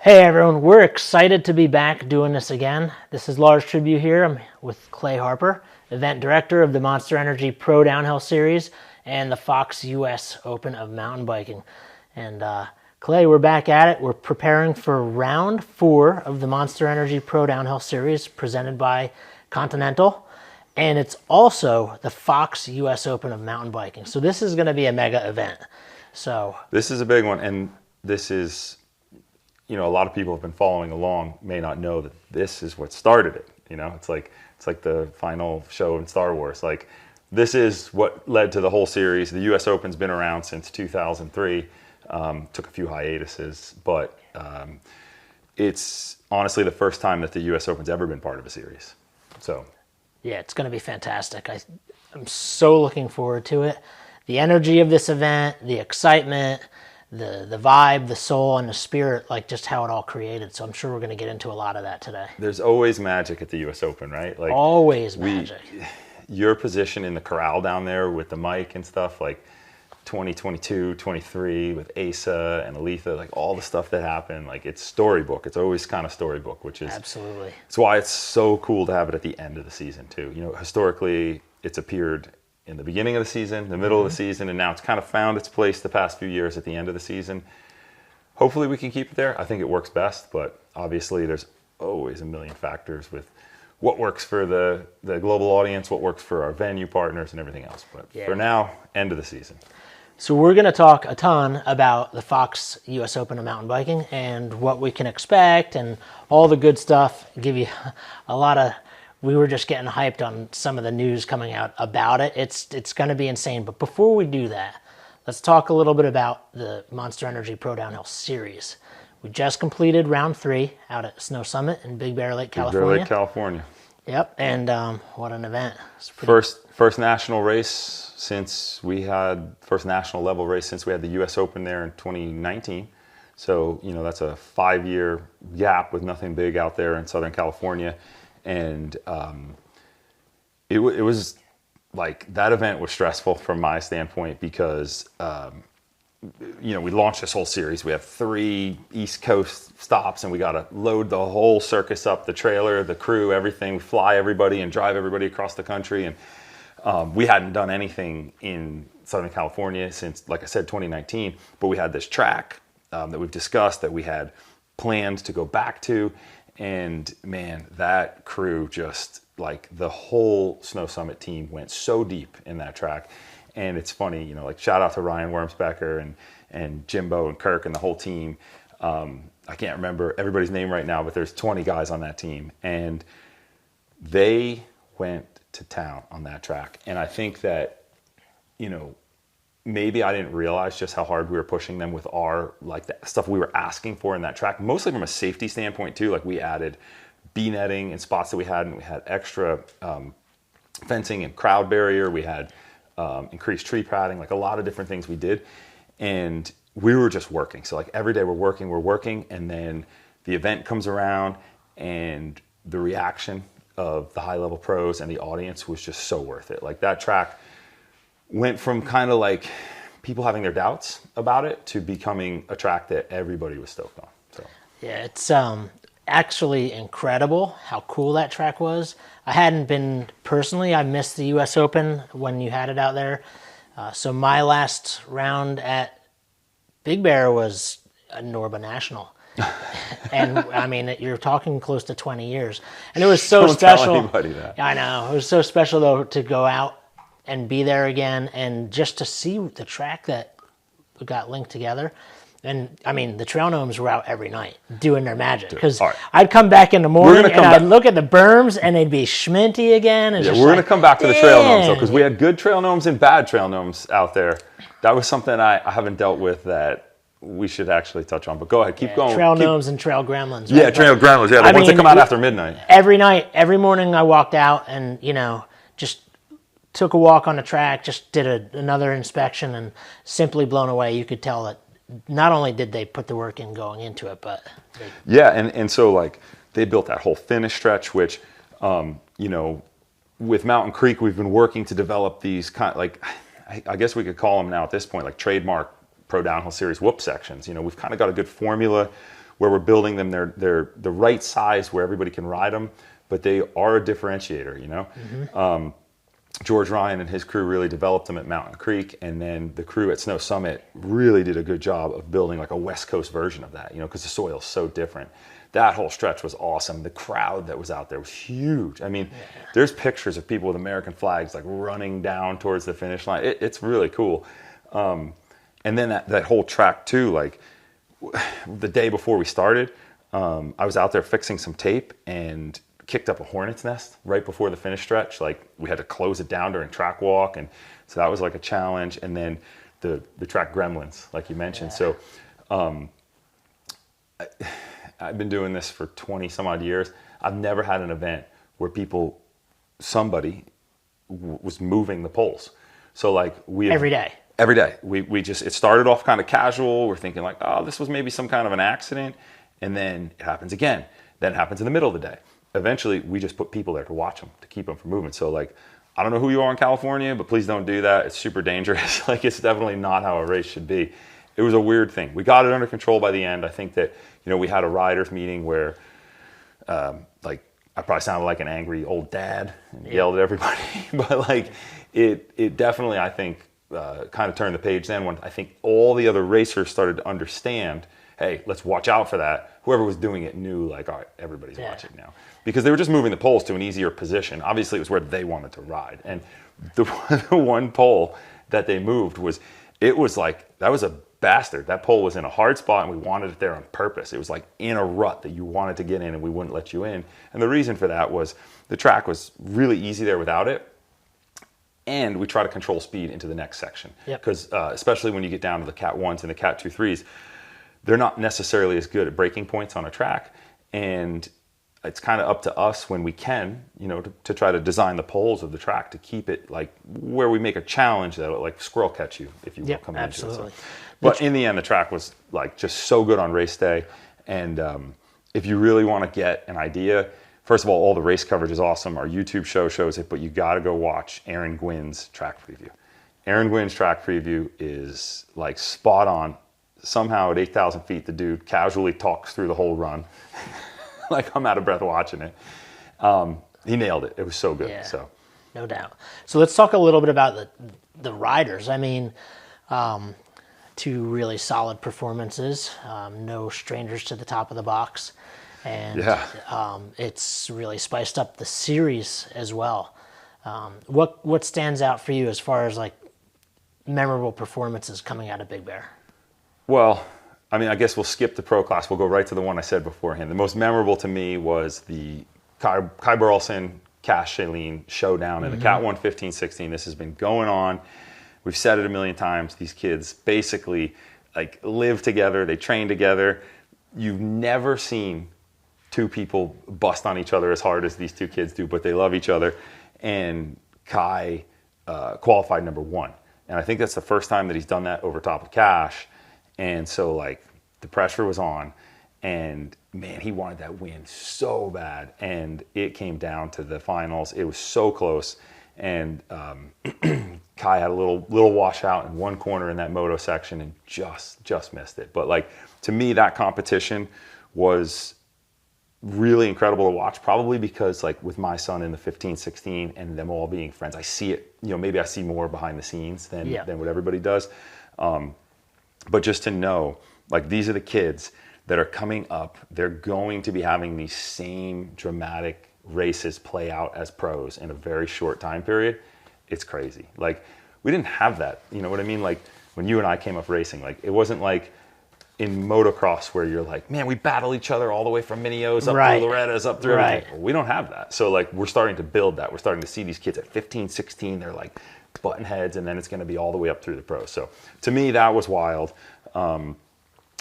Hey everyone, we're excited to be back doing this again. This is Lars Tribute here. I'm with Clay Harper, event director of the Monster Energy Pro Downhill Series and the Fox US Open of Mountain Biking. And Clay, we're back at it. We're preparing for round 4 of the Monster Energy Pro Downhill Series presented by Continental. And it's also the Fox US Open of Mountain Biking. So this is going to be a mega event. So this is a big one, and this is, you know, a lot of people have been following along may not know that this is what started it. You know, it's like the final show in Star Wars. Like, this is what led to the whole series. The U.S. Open's been around since 2003. Took a few hiatuses, but it's honestly the first time that the U.S. Open's ever been part of a series. So, yeah, it's going to be fantastic. I'm so looking forward to it. The energy of this event, the excitement, the vibe, the soul, and the spirit, like just how it all created. So I'm sure we're going to get into a lot of that today. There's always magic at the U.S. Open, right? Like, always magic. Your position in the corral down there with the mic and stuff, like 2022, 23 with Asa and Aletha, like all the stuff that happened, like it's storybook. It's always kind of storybook, which is absolutely. It's why it's so cool to have it at the end of the season too. You know, historically, it's appeared in the beginning of the season, the middle of the season, and now it's kind of found its place the past few years at the end of the season. Hopefully we can keep it there. I think it works best, but obviously there's always a million factors with what works for the global audience, what works for our venue partners, and everything else. But for now, end of the season. So we're going to talk a ton about the Fox US Open of Mountain Biking and what we can expect and all the good stuff. Give you a lot of... We were just getting hyped on some of the news coming out about it. It's going to be insane. But before we do that, let's talk a little bit about the Monster Energy Pro Downhill Series. We just completed round 3 out at Snow Summit in Big Bear Lake, California. Big Bear Lake, California. Yep, and what an event. First national race since we had, first national level race since we had the U.S. Open there in 2019. So, you know, that's a 5-year gap with nothing big out there in Southern California. And it was like, that event was stressful from my standpoint because, you know, we launched this whole series. We have 3 East Coast stops and we got to load the whole circus up, the trailer, the crew, everything. We fly everybody and drive everybody across the country. And we hadn't done anything in Southern California since, like I said, 2019. But we had this track that we've discussed that we had planned to go back to. And man, that crew, just like the whole Snow Summit team went so deep in that track. And it's funny, you know, like shout out to Ryan Wormsbecker and Jimbo and Kirk and the whole team. I can't remember everybody's name right now, but there's 20 guys on that team. And they went to town on that track. And I think that, you know, maybe I didn't realize just how hard we were pushing them with our, like, the stuff we were asking for in that track, mostly from a safety standpoint too. Like, we added bee netting in spots that we hadn't. We had extra fencing and crowd barrier. We had increased tree padding, like a lot of different things we did. And we were just working. So like every day we're working. And then the event comes around and the reaction of the high level pros and the audience was just so worth it. Like, that track went from kind of like people having their doubts about it to becoming a track that everybody was stoked on. So yeah, it's actually incredible how cool that track was. I hadn't been personally. I missed the U.S. Open when you had it out there. So my last round at Big Bear was a Norba National. And I mean, you're talking close to 20 years. And it was so special. Don't tell anybody that. I know. It was so special, though, to go out and be there again and just to see the track that got linked together. And I mean, the trail gnomes were out every night doing their magic, because I'd come back in the morning and I'd look at the berms and they'd be schminty again. And yeah, we're going to come back to the trail gnomes though, because we had good trail gnomes and bad trail gnomes out there. That was something I haven't dealt with that we should actually touch on. But go ahead, keep going. Trail gnomes and trail gremlins. Right? Yeah, trail gremlins. Yeah, the ones that come out after midnight. Every night, every morning I walked out and, you know, just took a walk on the track, just did another inspection, and simply blown away. You could tell that not only did they put the work in going into it, but yeah, and so like they built that whole finish stretch, which you know, with Mountain Creek, we've been working to develop these like, I guess we could call them now at this point like trademark Pro Downhill Series whoop sections. You know, we've kind of got a good formula. where we're building them. They're the right size where everybody can ride them, but they are a differentiator, you know. Mm-hmm. George Ryan and his crew really developed them at Mountain Creek, and then the crew at Snow Summit really did a good job of building like a West Coast version of that, you know, because the soil's so different. That whole stretch was awesome. The crowd that was out there was huge. I mean, there's pictures of people with American flags like running down towards the finish line. It's really cool. And then that whole track too, like the day before we started, I was out there fixing some tape and kicked up a hornet's nest right before the finish stretch. Like we had to close it down during track walk, and so that was like a challenge. And then the track gremlins, like you mentioned. So I've been doing this for 20 some odd years. I've never had an event where somebody was moving the poles. So like every day, it started off kind of casual. We're thinking like, oh, this was maybe some kind of an accident. And then it happens again. Then it happens in the middle of the day. Eventually we just put people there to watch them, to keep them from moving. So like, I don't know who you are in California, but please don't do that. It's super dangerous. Like it's definitely not how a race should be. It was a weird thing. We got it under control by the end. I think that, you know, we had a riders meeting where like I probably sounded like an angry old dad and yelled at everybody, but like it definitely, I think, kind of turned the page then when I think all the other racers started to understand, hey, let's watch out for that. Whoever was doing it knew like, all right, everybody's watching now. Because they were just moving the poles to an easier position. Obviously, it was where they wanted to ride. And the one pole that they moved that was a bastard. That pole was in a hard spot and we wanted it there on purpose. It was like in a rut that you wanted to get in and we wouldn't let you in. And the reason for that was the track was really easy there without it. And we try to control speed into the next section. Because especially when you get down to the Cat 1s and the Cat 2-3s, they're not necessarily as good at breaking points on a track. And it's kind of up to us when we can, you know, to try to design the poles of the track to keep it like where we make a challenge that'll like squirrel catch you, if you will, come into it. So, but in the end, the track was like just so good on race day. And if you really want to get an idea, first of all the race coverage is awesome. Our YouTube show shows it, but you got to go watch Aaron Gwynn's track preview. Aaron Gwynn's track preview is like spot on. Somehow at 8,000 feet, the dude casually talks through the whole run. Like I'm out of breath watching it. He nailed it. It was so good. So, no doubt. So let's talk a little bit about the riders. I mean, two really solid performances. No strangers to the top of the box, and it's really spiced up the series as well. What stands out for you as far as like memorable performances coming out of Big Bear? Well, I mean, I guess we'll skip the pro class. We'll go right to the one I said beforehand. The most memorable to me was the Kai Burleson, Cash Shailene showdown in the Cat 1 15-16. This has been going on. We've said it a million times. These kids basically like live together. They train together. You've never seen two people bust on each other as hard as these two kids do, but they love each other. And Kai qualified number 1. And I think that's the first time that he's done that over top of Cash. And so, like, the pressure was on, and man, he wanted that win so bad. And it came down to the finals. It was so close, and Kai had a little washout in one corner in that moto section and just missed it. But like to me, that competition was really incredible to watch. Probably because like with my son in the 15-16 and them all being friends, I see it. You know, maybe I see more behind the scenes than what everybody does. But just to know, like, these are the kids that are coming up. They're going to be having these same dramatic races play out as pros in a very short time period. It's crazy. Like, we didn't have that. You know what I mean? Like, when you and I came up racing, like, it wasn't like in motocross where you're like, man, we battle each other all the way from Mini-O's up through Loretta's, up through everything. Well, we don't have that. So, like, we're starting to build that. We're starting to see these kids at 15, 16. They're, like, button heads, and then it's going to be all the way up through the pros. So to me, that was wild. I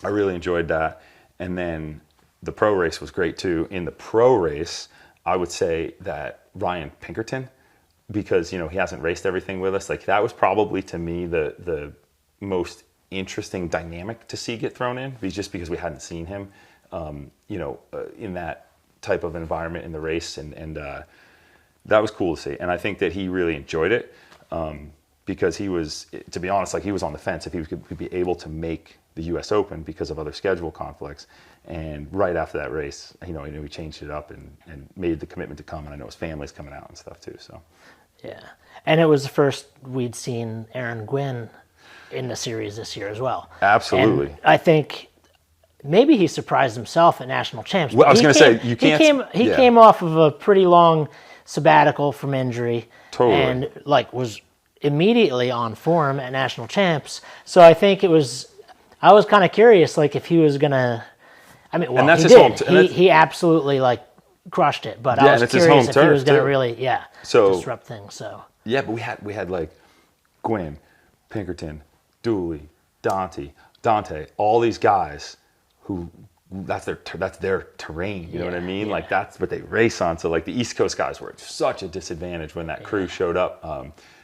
really enjoyed that. And then the pro race was great too. In the pro race, I would say that Ryan Pinkerton, because, you know, he hasn't raced everything with us, like, that was probably to me the most interesting dynamic to see get thrown in, just because we hadn't seen him, in that type of environment in the race. And that was cool to see. And I think that he really enjoyed it. Because he was, to be honest, like, he was on the fence if he could be able to make the U.S. Open because of other schedule conflicts. And right after that race, you know, we changed it up and made the commitment to come. And I know his family's coming out and stuff too. So, yeah, and it was the first we'd seen Aaron Gwynn in the series this year as well. Absolutely. And I think maybe he surprised himself at national champs. Well, I was going to say, you can't. He came off of a pretty long sabbatical from injury. Totally. And like was immediately on form at national champs. So I think I was kind of curious, like if he was gonna. I mean, well, and that's he his did. home He absolutely like crushed it. But I was curious if he was gonna really disrupt things. So yeah, but we had like Gwynn, Pinkerton, Dooley, Dante, all these guys who that's their terrain. You know what I mean? Like that's what they race on. So like the East Coast guys were at such a disadvantage when that crew showed up.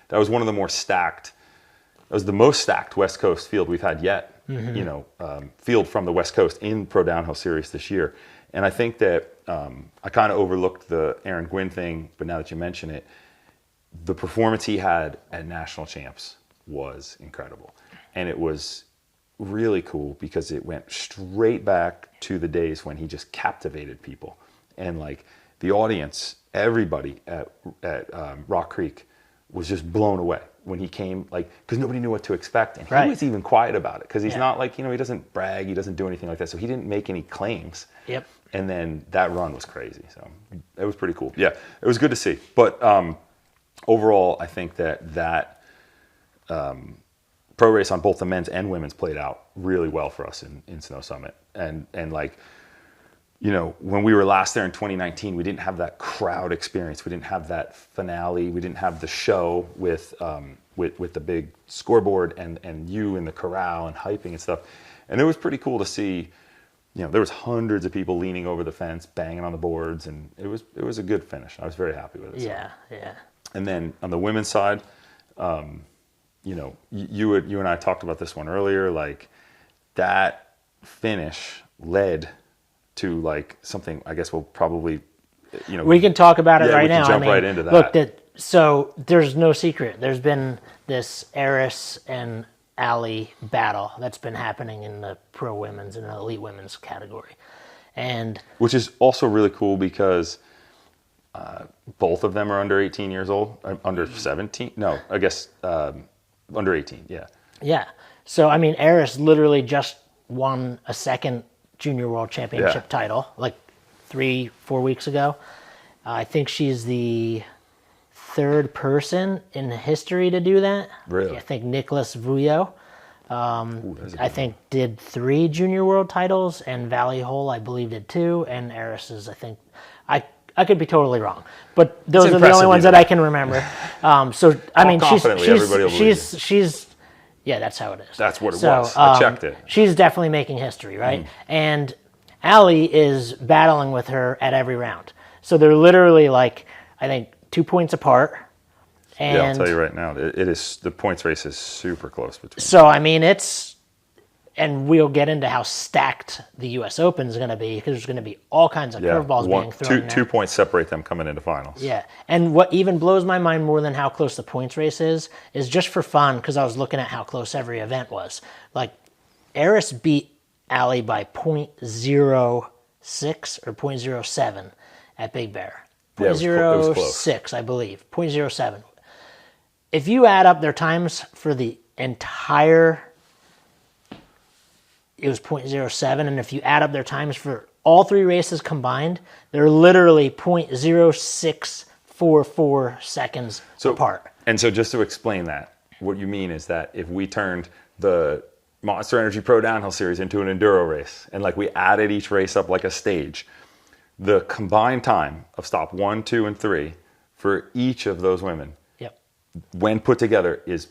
That was one of the more stacked. That was the most stacked West Coast field we've had yet. You know, field from the West Coast in Pro Downhill Series this year. And I think that I kind of overlooked the Aaron Gwynn thing, but now that you mention it, the performance he had at national champs was incredible. And it was really cool because it went straight back to the days when he just captivated people. And like the audience, everybody at Rock Creek was just blown away when he came, like, because nobody knew what to expect. And he was even quiet about it because he's not like, you know, he doesn't brag, he doesn't do anything like that. So he didn't make any claims. Yep. And then that run was crazy. So it was pretty cool. Yeah, it was good to see. But overall, I think that pro race on both the men's and women's played out really well for us in Snow Summit. And like, you know, when we were last there in 2019, we didn't have that crowd experience. We didn't have that finale. We didn't have the show with the big scoreboard and you in the corral and hyping and stuff. And it was pretty cool to see, you know, there was hundreds of people leaning over the fence, banging on the boards, and it was a good finish. I was very happy with it. Yeah, so. yeah. And then on the women's side, you know, you and I talked about this one earlier. Like that finish led to like something. I guess we'll probably, you know, we can talk about it right now. Jump right into that. Look, so there's no secret. There's been this Eris and Allie battle that's been happening in the pro women's and the elite women's category, and which is also really cool because both of them are under 18 years old, under 17. No, I guess under 18. Yeah. Yeah. So I mean, Eris literally just won a second Junior World Championship title like 3-4 weeks ago. I think she's the third person in history to do that. Really? I think Nicholas Vuyo, I think, did 3 Junior World titles, and Valley Hole, I believe, did 2, and Eris is, I think, I could be totally wrong, but those are the only ones that I can remember. So I mean, she's yeah, that's how it is. That's what it was. I checked it. She's definitely making history, right? And Allie is battling with her at every round. So they're literally like, I think, 2 points apart. And yeah, I'll tell you right now, it is, the points race is super close between. So I mean, and we'll get into how stacked the U.S. Open is going to be because there's going to be all kinds of curveballs being thrown. 2 points separate them coming into finals. Yeah, and what even blows my mind more than how close the points race is just for fun, because I was looking at how close every event was. Like, Eris beat Allie by 0.06 or 0.07 at Big Bear. 0.06, I believe. 0.07. If you add up their times for the entire, it was 0.07, and if you add up their times for all 3 races combined, they're literally 0.0644 seconds apart. And so just to explain that, what you mean is that if we turned the Monster Energy Pro Downhill Series into an enduro race, and like we added each race up like a stage, the combined time of stop 1, 2, and 3 for each of those women, when put together, is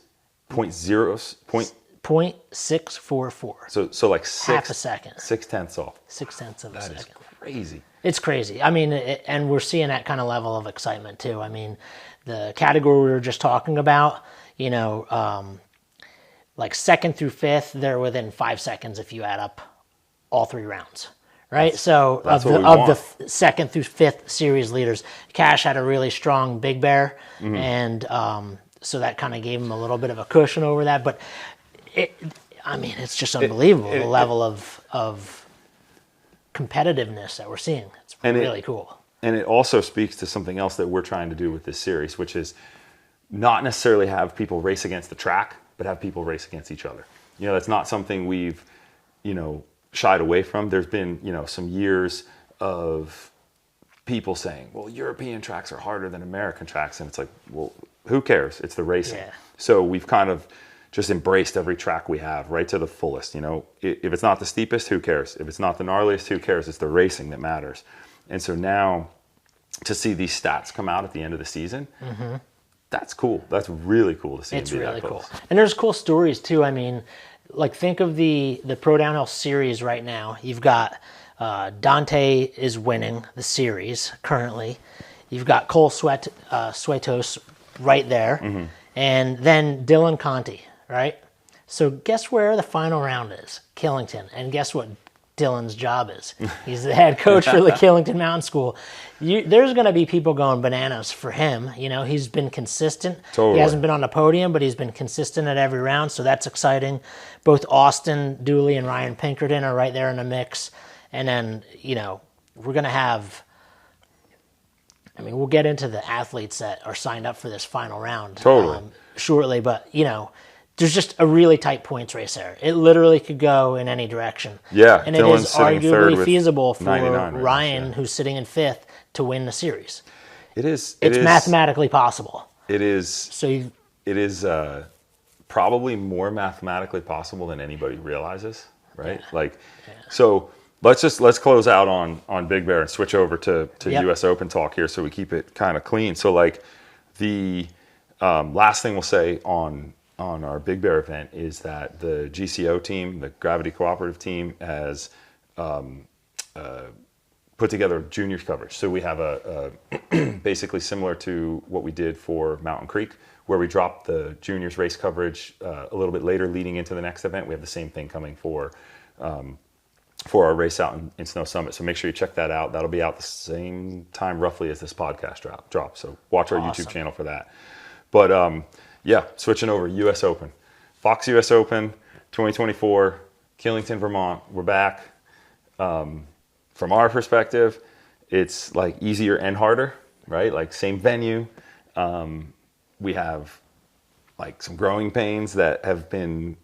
0.644. So like half a second. 0.6 off. 0.6 of a second. That is crazy. It's crazy. I mean, and we're seeing that kind of level of excitement too. I mean, the category we were just talking about, you know, like 2nd through 5th, they're within 5 seconds if you add up all 3 rounds. Right, so of the 2nd through 5th series leaders, Cash had a really strong Big Bear, and so that kind of gave him a little bit of a cushion over that. But I mean, it's just unbelievable the level of competitiveness that we're seeing. It's really cool. And it also speaks to something else that we're trying to do with this series, which is not necessarily have people race against the track, but have people race against each other. You know, that's not something we've, you know, shied away from. There's been, you know, some years of people saying, well, European tracks are harder than American tracks. And it's like, well, who cares? It's the racing. Yeah. So we've kind of just embraced every track we have right to the fullest. You know, if it's not the steepest, who cares? If it's not the gnarliest, who cares? It's the racing that matters. And so now to see these stats come out at the end of the season, that's cool. That's really cool to see. It's really cool. And there's cool stories too. I mean, like think of the Pro Downhill series right now. You've got Dante is winning the series currently. You've got Cole Sweatos right there. And then Dylan Conti, right? So guess where the final round is? Killington. And guess what Dylan's job is? He's the head coach for the Killington Mountain School. There's going to be people going bananas for him. You know, he's been consistent. Totally. He hasn't been on the podium, but he's been consistent at every round, so that's exciting. Both Austin Dooley and Ryan Pinkerton are right there in the mix. And then, you know, we're going to have, I mean, we'll get into the athletes that are signed up for this final round shortly, but, you know, there's just a really tight points race there. It literally could go in any direction. Yeah, and Dylan's it is arguably arguably feasible for Ryan, right, who's sitting in fifth, to win the series. It's mathematically possible. It is. So it is probably more mathematically possible than anybody realizes, right? So let's close out on Big Bear and switch over to U.S. Open talk here, so we keep it kind of clean. So like the last thing we'll say on our Big Bear event is that the GCO team, the Gravity Cooperative team, has put together juniors coverage. So we have a basically similar to what we did for Mountain Creek, where we dropped the juniors race coverage a little bit later leading into the next event. We have the same thing coming for our race out in Snow Summit. So make sure you check that out. That'll be out the same time roughly as this podcast drops. So watch our YouTube channel for that. But yeah, switching over, U.S. Open. Fox U.S. Open 2024, Killington, Vermont. We're back. From our perspective, it's like easier and harder, right? Like same venue. We have like some growing pains that have been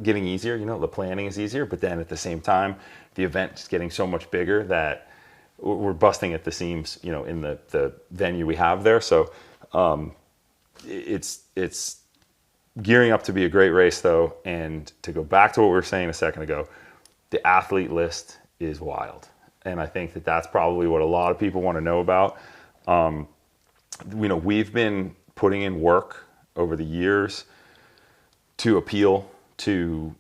getting easier. You know, the planning is easier, but then at the same time, the event is getting so much bigger that we're busting at the seams, you know, in the venue we have there. So it's gearing up to be a great race, though. And to go back to what we were saying a second ago, the athlete list is wild. And I think that that's probably what a lot of people want to know about. You know, we've been putting in work over the years to appeal to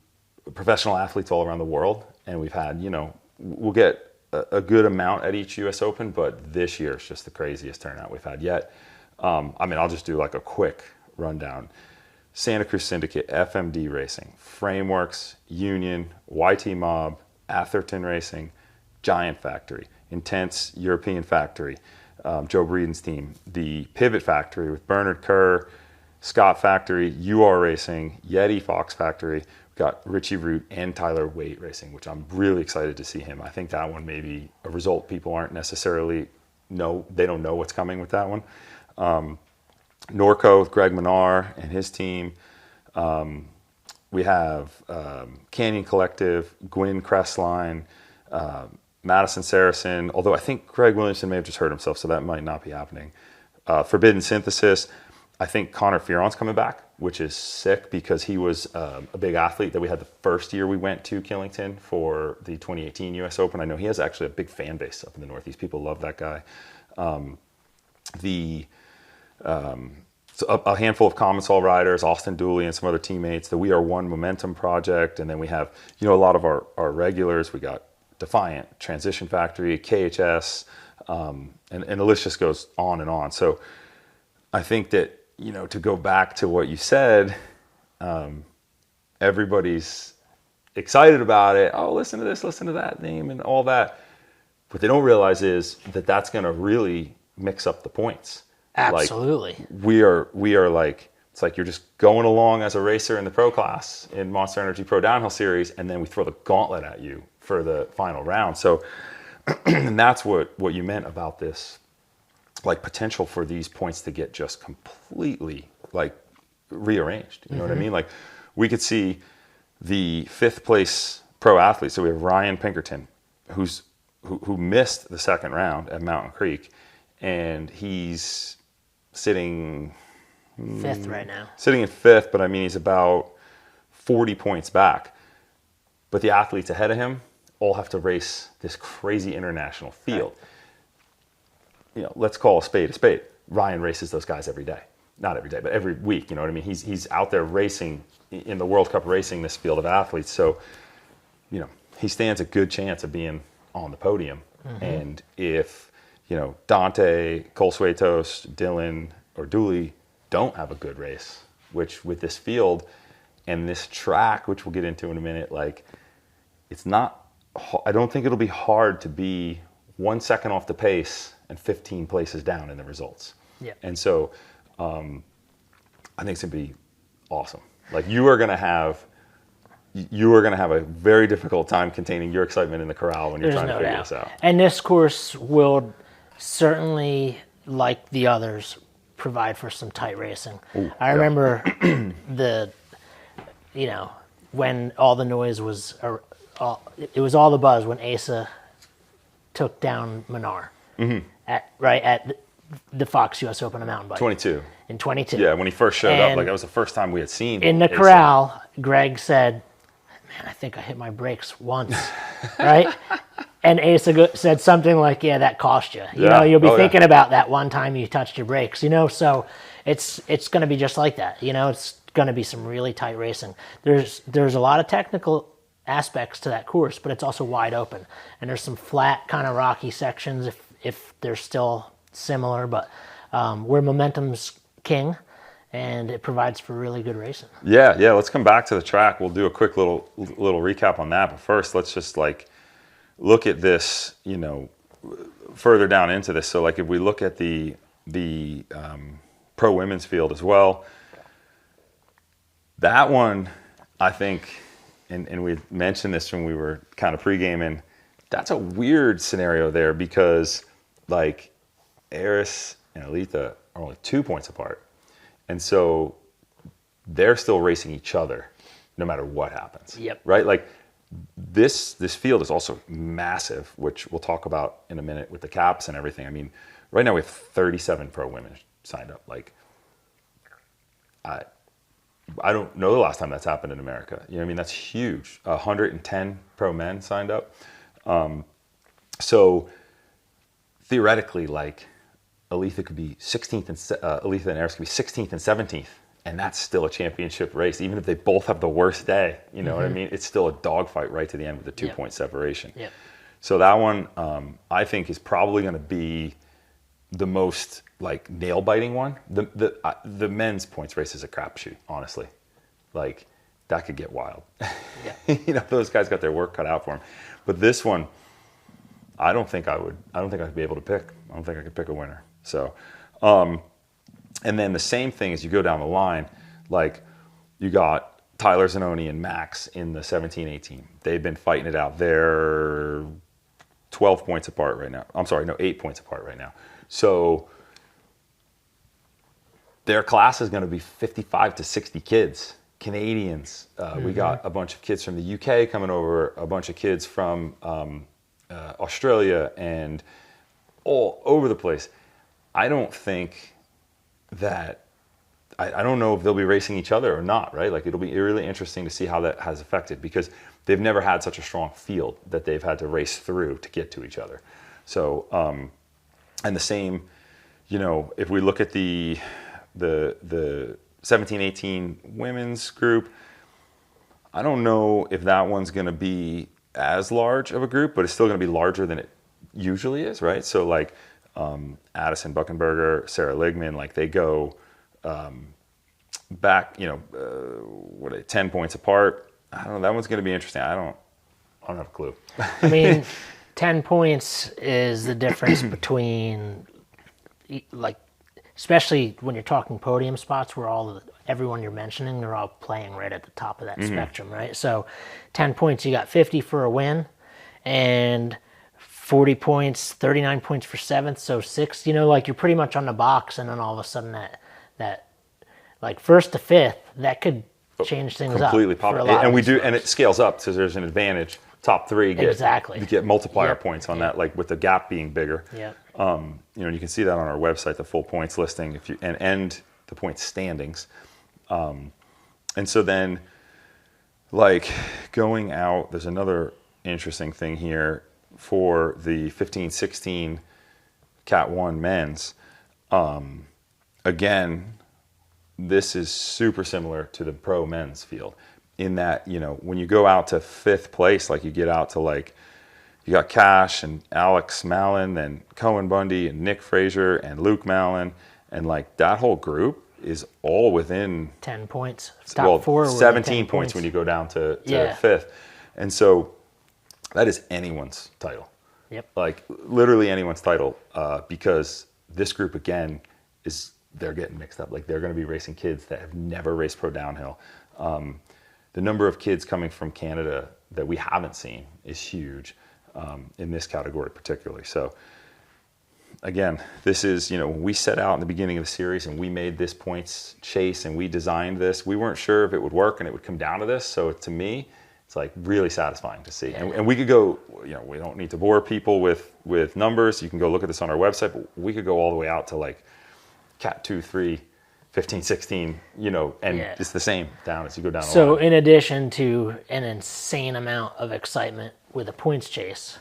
professional athletes all around the world. And we've had, you know, we'll get a good amount at each U.S. Open, but this year it's just the craziest turnout we've had yet. I mean, I'll just do like a quick rundown. Santa Cruz Syndicate, FMD Racing, Frameworks, Union, YT Mob, Atherton Racing, Giant Factory, Intense European Factory, Joe Breeden's team, the Pivot Factory with Bernard Kerr, Scott Factory, UR Racing, Yeti Fox Factory. We've got Richie Root and Tyler Waite Racing, which I'm really excited to see him. I think that one may be a result people aren't necessarily they don't know what's coming with that one. Norco with Greg Menard and his team. We have Canyon Collective, Gwyn Crestline, Madison Saracen, although I think Greg Williamson may have just hurt himself, so that might not be happening. Forbidden Synthesis. I think Connor Fearon's coming back, which is sick because he was a big athlete that we had the first year we went to Killington for the 2018 U.S. Open. I know he has actually a big fan base up in the Northeast. People love that guy. So a handful of Common Sol riders, Austin Dooley and some other teammates, the We Are One Momentum Project, and then we have, you know, a lot of our regulars. We got Defiant, Transition Factory, KHS, and the list just goes on and on. So I think that, you know, to go back to what you said, everybody's excited about it. Oh, listen to this, listen to that name and all that. What they don't realize is that that's going to really mix up the points. Absolutely. Like, we are like It's like you're just going along as a racer in the pro class in Monster Energy Pro Downhill Series, and then we throw the gauntlet at you for the final round. So, and that's what you meant about this, like potential for these points to get just completely like rearranged. You know what I mean? Like we could see the 5th place pro athlete. So we have Ryan Pinkerton, who missed the second round at Mountain Creek, and he's sitting 5th right now. Sitting in 5th, but I mean he's about 40 points back. But the athletes ahead of him all have to race this crazy international field. Right. You know, let's call a spade a spade. Ryan races those guys every day. Not every day, but every week, you know what I mean? He's out there racing in the World Cup, racing this field of athletes. So, you know, he stands a good chance of being on the podium. And if, you know, Dante, Colsuetos, Dylan, or Dooley don't have a good race, which with this field and this track, which we'll get into in a minute, like it's not, I don't think it'll be hard to be 1 second off the pace and 15 places down in the results. Yeah. And so I think it's gonna be awesome. Like you are gonna have a very difficult time containing your excitement in the corral when you're trying to figure this out. And this course will certainly, like the others, provide for some tight racing. Ooh, I remember when all the noise was, it was all the buzz when Asa took down Minar at the Fox US Open of mountain bike. 22. In 22. Yeah, when he first showed up, like that was the first time we had seen in the Asa. corral. Greg said, "Man, I think I hit my brakes once," right? And Asa said something like, "Yeah, that cost you. You know, you'll be thinking about that one time you touched your brakes. You know, so it's going to be just like that. You know, it's going to be some really tight racing. There's a lot of technical aspects to that course, but it's also wide open, and there's some flat kind of rocky sections if they're still similar, but where momentum's king." And it provides for really good racing. Yeah. Let's come back to the track. We'll do a quick little recap on that. But first, let's just like look at this, you know, further down into this. So like if we look at the pro women's field as well, that one, I think, and we mentioned this when we were kind of pre-gaming, that's a weird scenario there because like Eris and Alita are only 2 points apart. And so they're still racing each other no matter what happens. Yep. Right? Like this field is also massive, which we'll talk about in a minute with the caps and everything. I mean, right now we have 37 pro women signed up. Like I don't know the last time that's happened in America. You know what I mean? That's huge. 110 pro men signed up. So theoretically, like Alita could be 16th and Alita and Eris could be 16th and 17th, and that's still a championship race. Even if they both have the worst day, you know what I mean? It's still a dogfight right to the end with a 2-point separation. Yep. So that one, I think, is probably going to be the most like nail biting one. The men's points race is a crapshoot, honestly. Like that could get wild. Yeah. You know, those guys got their work cut out for them. But this one, I don't think I'd be able to pick. I don't think I could pick a winner. So, and then the same thing as you go down the line, like you got Tyler Zanoni and Max in the 17-18. They've been fighting it out. They're 12 points apart right now. I'm sorry, no, 8 points apart right now. So their class is going to be 55 to 60 kids, Canadians. We got a bunch of kids from the UK coming over, a bunch of kids from Australia, and all over the place. I don't think that, I don't know if they'll be racing each other or not, right? Like it'll be really interesting to see how that has affected because they've never had such a strong field that they've had to race through to get to each other. So, and the same, you know, if we look at the 17-18 women's group, I don't know if that one's going to be as large of a group, but it's still going to be larger than it usually is, right? So like Addison Buckenberger, Sarah Ligman, like they go back, you know, 10 points apart. I don't know. That one's going to be interesting. I don't have a clue. I mean, 10 points is the difference between, like, especially when you're talking podium spots where everyone you're mentioning, they're all playing right at the top of that spectrum, right? So 10 points, you got 50 for a win, and 40 points, 39 points for seventh, so sixth, like you're pretty much on the box, and then all of a sudden that like first to fifth, that could change things completely up. pop. For a lot And of we these do, folks. and it scales up, so there's an advantage. Top three get multiplier points on that, like with the gap being bigger. Yeah. You can see that on our website, the full points listing, and the points standings. And so then, like going out, there's another interesting thing here for the 15-16 Cat 1 men's. Again, this is super similar to the pro men's field in that, when you go out to fifth place, like you get out to like, you got Cash and Alex Mallon, then Cohen Bundy and Nick Frazier and Luke Mallon, and like that whole group is all within 10 points. Top four. 17 points when you go down to fifth. And so that is anyone's title. Yep. Like literally anyone's title, because this group again they're getting mixed up. Like they're going to be racing kids that have never raced pro downhill. The number of kids coming from Canada that we haven't seen is huge in this category particularly. So again, this is, when we set out in the beginning of the series and we made this points chase and we designed this, we weren't sure if it would work and it would come down to this. So to me, it's like really satisfying to see. And we could go, we don't need to bore people with numbers. You can go look at this on our website, but we could go all the way out to like Cat 2, 3, 15, 16, and it's the same down as you go down the line. So in addition to an insane amount of excitement with a points chase,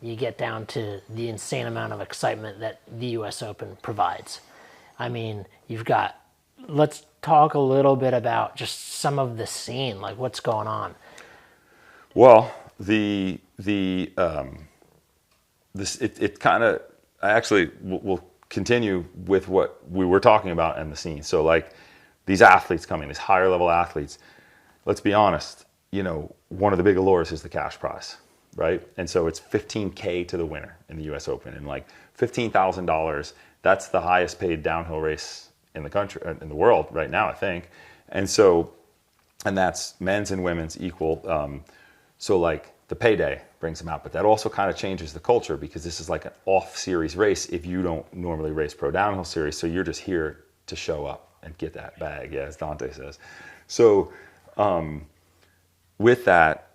you get down to the insane amount of excitement that the U.S. Open provides. I mean, let's talk a little bit about just some of the scene, like what's going on. Well, it kind of, I actually will continue with what we were talking about in the scene. So like these athletes coming, these higher level athletes, let's be honest, one of the big allures is the cash prize, right? And so it's $15K to the winner in the US Open, and like $15,000, that's the highest paid downhill race in the country, in the world right now, I think. And so, and that's men's and women's equal. So like the payday brings them out, but that also kind of changes the culture because this is like an off-series race if you don't normally race pro downhill series. So you're just here to show up and get that bag, as Dante says. So with that,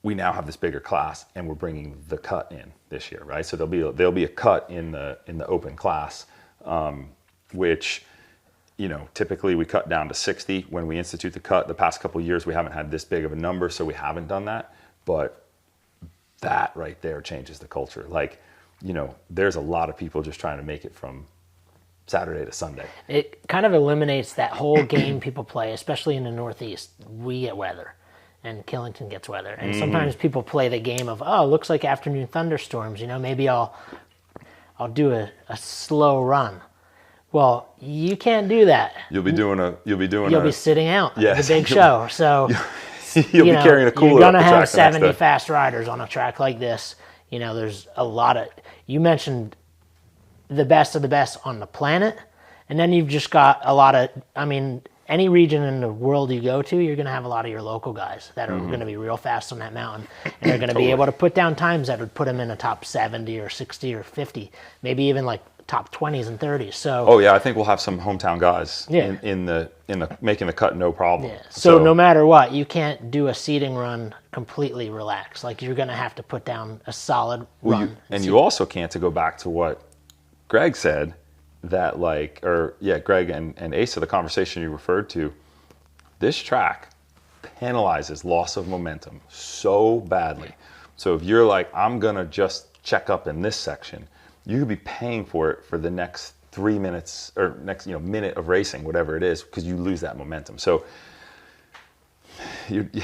we now have this bigger class, and we're bringing the cut in this year, right? So there'll be a cut in the open class, which typically we cut down to 60 when we institute the cut. The past couple of years, we haven't had this big of a number, so we haven't done that. But that right there changes the culture. Like, there's a lot of people just trying to make it from Saturday to Sunday. It kind of eliminates that whole game people play, especially in the Northeast. We get weather, and Killington gets weather. And sometimes people play the game of, looks like afternoon thunderstorms. maybe I'll do a slow run. Well, you can't do that. You'll be sitting out at the big you'll- show. So You'll be carrying a cooler. You're gonna up the have track the next 70 day. fast riders on a track like this. There's a lot of. You mentioned the best of the best on the planet, and then you've just got a lot of. I mean, any region in the world you go to, you're going to have a lot of your local guys that are going to be real fast on that mountain, and they're going to be able to put down times that would put them in the top 70 or 60 or 50, maybe even like top 20s and 30s. So. Oh yeah, I think we'll have some hometown guys in the making the cut, no problem. Yeah. So no matter what, you can't do a seeding run completely relaxed. Like you're going to have to put down a solid run. You also can't, to go back to what Greg said, that Greg and Asa, the conversation you referred to, this track penalizes loss of momentum so badly. So if you're like, I'm going to just check up in this section, you could be paying for it for the next 3 minutes or next minute of racing, whatever it is, because you lose that momentum. So it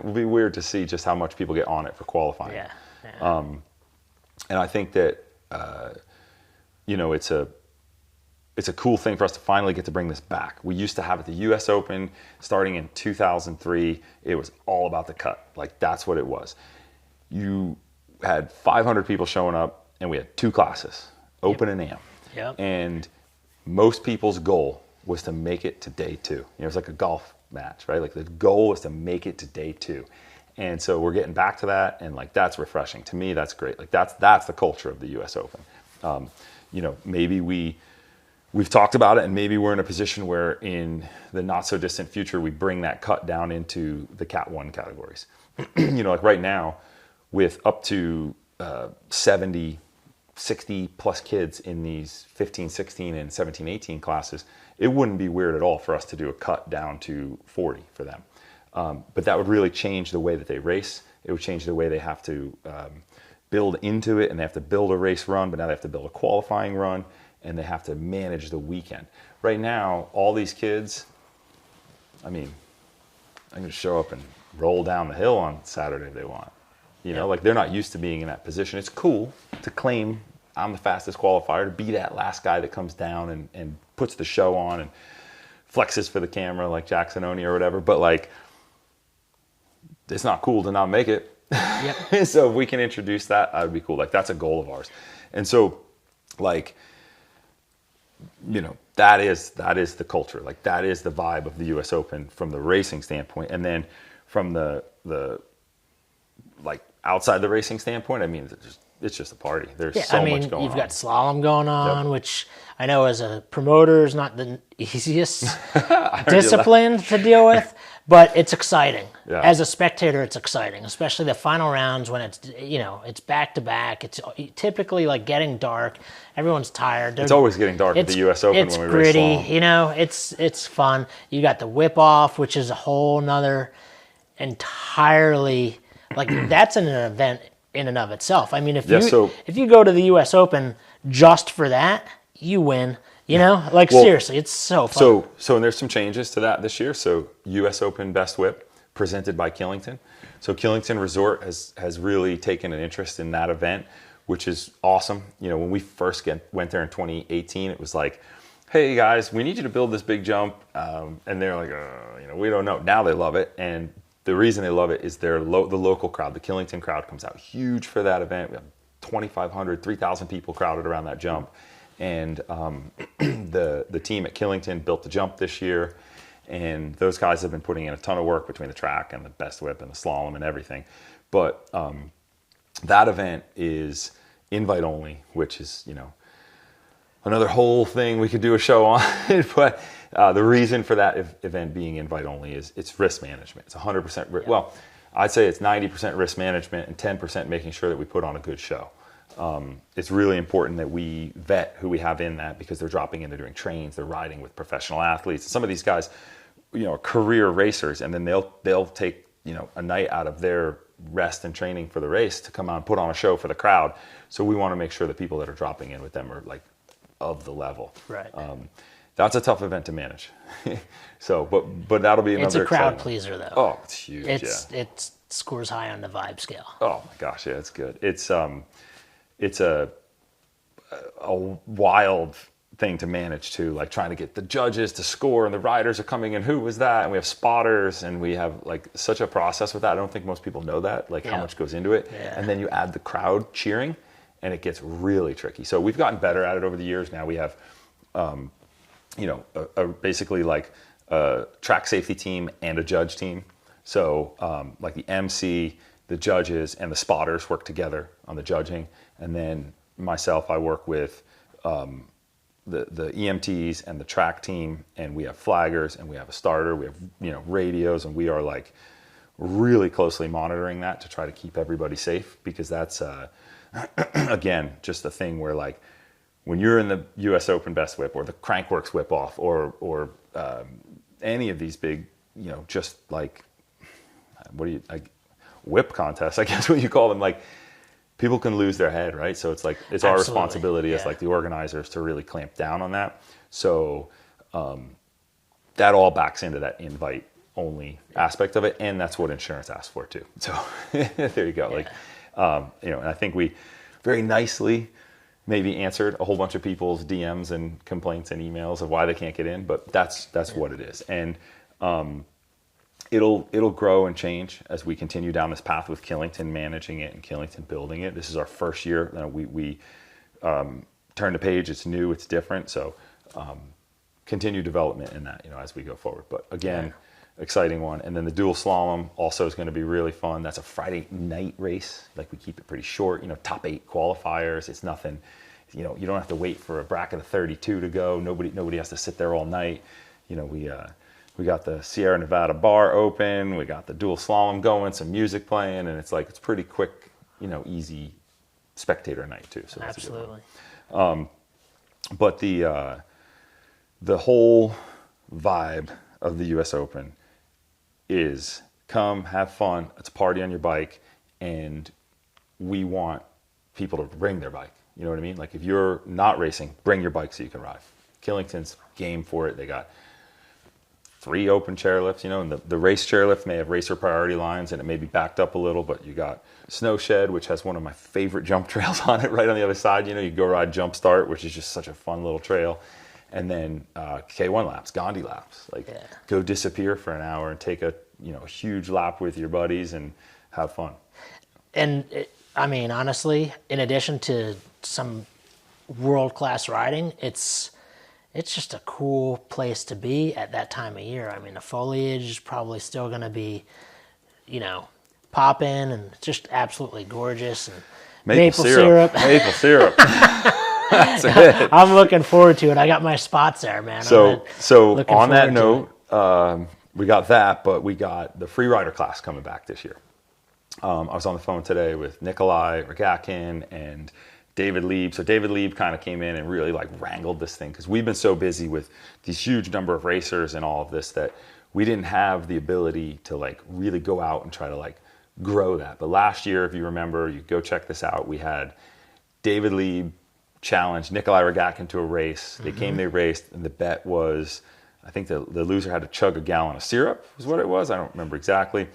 will be weird to see just how much people get on it for qualifying. Yeah. And I think that it's a cool thing for us to finally get to bring this back. We used to have at the U.S. Open starting in 2003. It was all about the cut. Like that's what it was. You had 500 people showing up, and we had two classes, Open and AM. Yep. And most people's goal was to make it to day 2. It was like a golf match, right? Like the goal was to make it to day 2. And so we're getting back to that, and like that's refreshing to me. That's great. Like that's the culture of the U.S. Open. Maybe we've talked about it, and maybe we're in a position where in the not so distant future we bring that cut down into the Cat 1 categories. Like right now, with up to 70, 60 plus kids in these 15, 16, and 17, 18 classes, it wouldn't be weird at all for us to do a cut down to 40 for them. But that would really change the way that they race. It would change the way they have to build into it, and they have to build a race run, but now they have to build a qualifying run, and they have to manage the weekend. Right now, all these kids, I mean, I'm going to show up and roll down the hill on Saturday if they want. Like they're not used to being in that position. It's cool to claim I'm the fastest qualifier, to be that last guy that comes down and puts the show on and flexes for the camera like Jackson Oni or whatever, but like, it's not cool to not make it. Yep. So if we can introduce that, that would be cool. Like that's a goal of ours. And so like, that is the culture. Like that is the vibe of the US Open from the racing standpoint. And then from the like outside the racing standpoint, I mean, it's just a party. There's much going on. You've got slalom going on, which I know as a promoter is not the easiest discipline to deal with, but it's exciting. Yeah. As a spectator, it's exciting, especially the final rounds when it's back to back. It's typically like getting dark. Everyone's tired. It's always getting dark at the U.S. Open when we race slalom. It's gritty, it's fun. You got the whip off, which is a whole nother entirely, like that's an event in and of itself. I mean, if you go to the U.S. Open just for that, you win. Seriously, it's so fun. So and there's some changes to that this year. So U.S. Open Best Whip presented by Killington. So Killington Resort has really taken an interest in that event, which is awesome. When we first went there in 2018, it was like, hey guys, we need you to build this big jump, and they're like, we don't know. Now they love it, and the reason they love it is the local crowd. The Killington crowd comes out huge for that event. We have 2,500, 3,000 people crowded around that jump. And the team at Killington built the jump this year. And those guys have been putting in a ton of work between the track and the best whip and the slalom and everything. But that event is invite only, which is, another whole thing we could do a show on. But the reason for that event being invite only is it's risk management. It's 100% well, I'd say it's 90% risk management and 10% making sure that we put on a good show. It's really important that we vet who we have in that, because they're dropping in, they're doing trains, they're riding with professional athletes. Some of these guys, are career racers, and then they'll take, a night out of their rest and training for the race to come out and put on a show for the crowd. So we want to make sure the people that are dropping in with them are like of the level. Right. That's a tough event to manage. So, but that'll be another. It's a crowd pleaser, though. Oh, it's huge. It scores high on the vibe scale. Oh my gosh, yeah, it's good. It's a wild thing to manage too, like trying to get the judges to score, and the riders are coming in. Who was that? And we have spotters, and we have like such a process with that. I don't think most people know that, like how much goes into it. Yeah. And then you add the crowd cheering, and it gets really tricky. So we've gotten better at it over the years. Now we have, basically like a track safety team and a judge team. So like the MC, the judges, and the spotters work together on the judging. And then myself, I work with the EMTs and the track team, and we have flaggers, and we have a starter, we have radios, and we are like really closely monitoring that to try to keep everybody safe, because that's again just the thing where like when you're in the US Open Best Whip or the Crankworks Whip Off or any of these big just like whip contests, I guess what you call them, like people can lose their head, right? So it's like it's our responsibility as like the organizers to really clamp down on that. So that all backs into that invite only aspect of it, and that's what insurance asks for too. So there you go. Yeah. And I think we very nicely maybe answered a whole bunch of people's DMs and complaints and emails of why they can't get in, but that's what it is. And it'll grow and change as we continue down this path with Killington managing it and Killington building it. This is our first year. We turned a page. It's new. It's different. So continue development in that, as we go forward. But again, exciting one. And then the dual slalom also is going to be really fun. That's a Friday night race. Like, we keep it pretty short, top 8 qualifiers. It's nothing, you don't have to wait for a bracket of 32 to go. Nobody has to sit there all night. We got the Sierra Nevada bar open. We got the dual slalom going, some music playing, and it's pretty quick, easy spectator night too. So that's absolutely. But the whole vibe of the U.S. Open is come, have fun. It's a party on your bike, and we want people to bring their bike. You know what I mean? Like, if you're not racing, bring your bike so you can ride. Killington's game for it. They got 3 open chairlifts, and the race chairlift may have racer priority lines and it may be backed up a little, but you got Snow Shed, which has one of my favorite jump trails on it right on the other side. You go ride Jump Start, which is just such a fun little trail. And then K1 laps, Gandhi laps. Go disappear for an hour and take a huge lap with your buddies and have fun. And honestly, in addition to some world-class riding, it's just a cool place to be at that time of year. The foliage is probably still going to be, popping, and it's just absolutely gorgeous. And maple syrup. Maple syrup. That's it. I'm looking forward to it. I got my spots there, man. So on that note, we got that, but we got the free rider class coming back this year. I was on the phone today with Nikolai Ragakin and David Lieb. So David Lieb kind of came in and really wrangled this thing, because we've been so busy with these huge number of racers and all of this that we didn't have the ability to really go out and try to grow that. But last year, if you remember, you go check this out, we had David Lieb challenge Nikolai Ragakin to a race. They came, they raced, and the bet was, I think the loser had to chug a gallon of syrup was what it was. I don't remember exactly.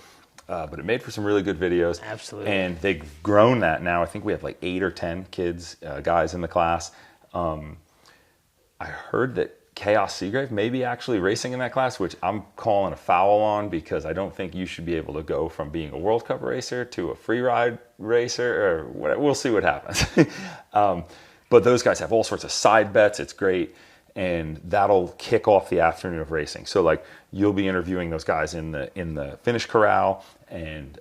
But it made for some really good videos. Absolutely. And they've grown that now. I think we have 8 or 10 kids, guys in the class. I heard that Chaos Seagrave may be actually racing in that class, which I'm calling a foul on, because I don't think you should be able to go from being a World Cup racer to a free ride racer, or whatever. We'll see what happens. But those guys have all sorts of side bets. It's great. And that'll kick off the afternoon of racing. So you'll be interviewing those guys in the finish corral, and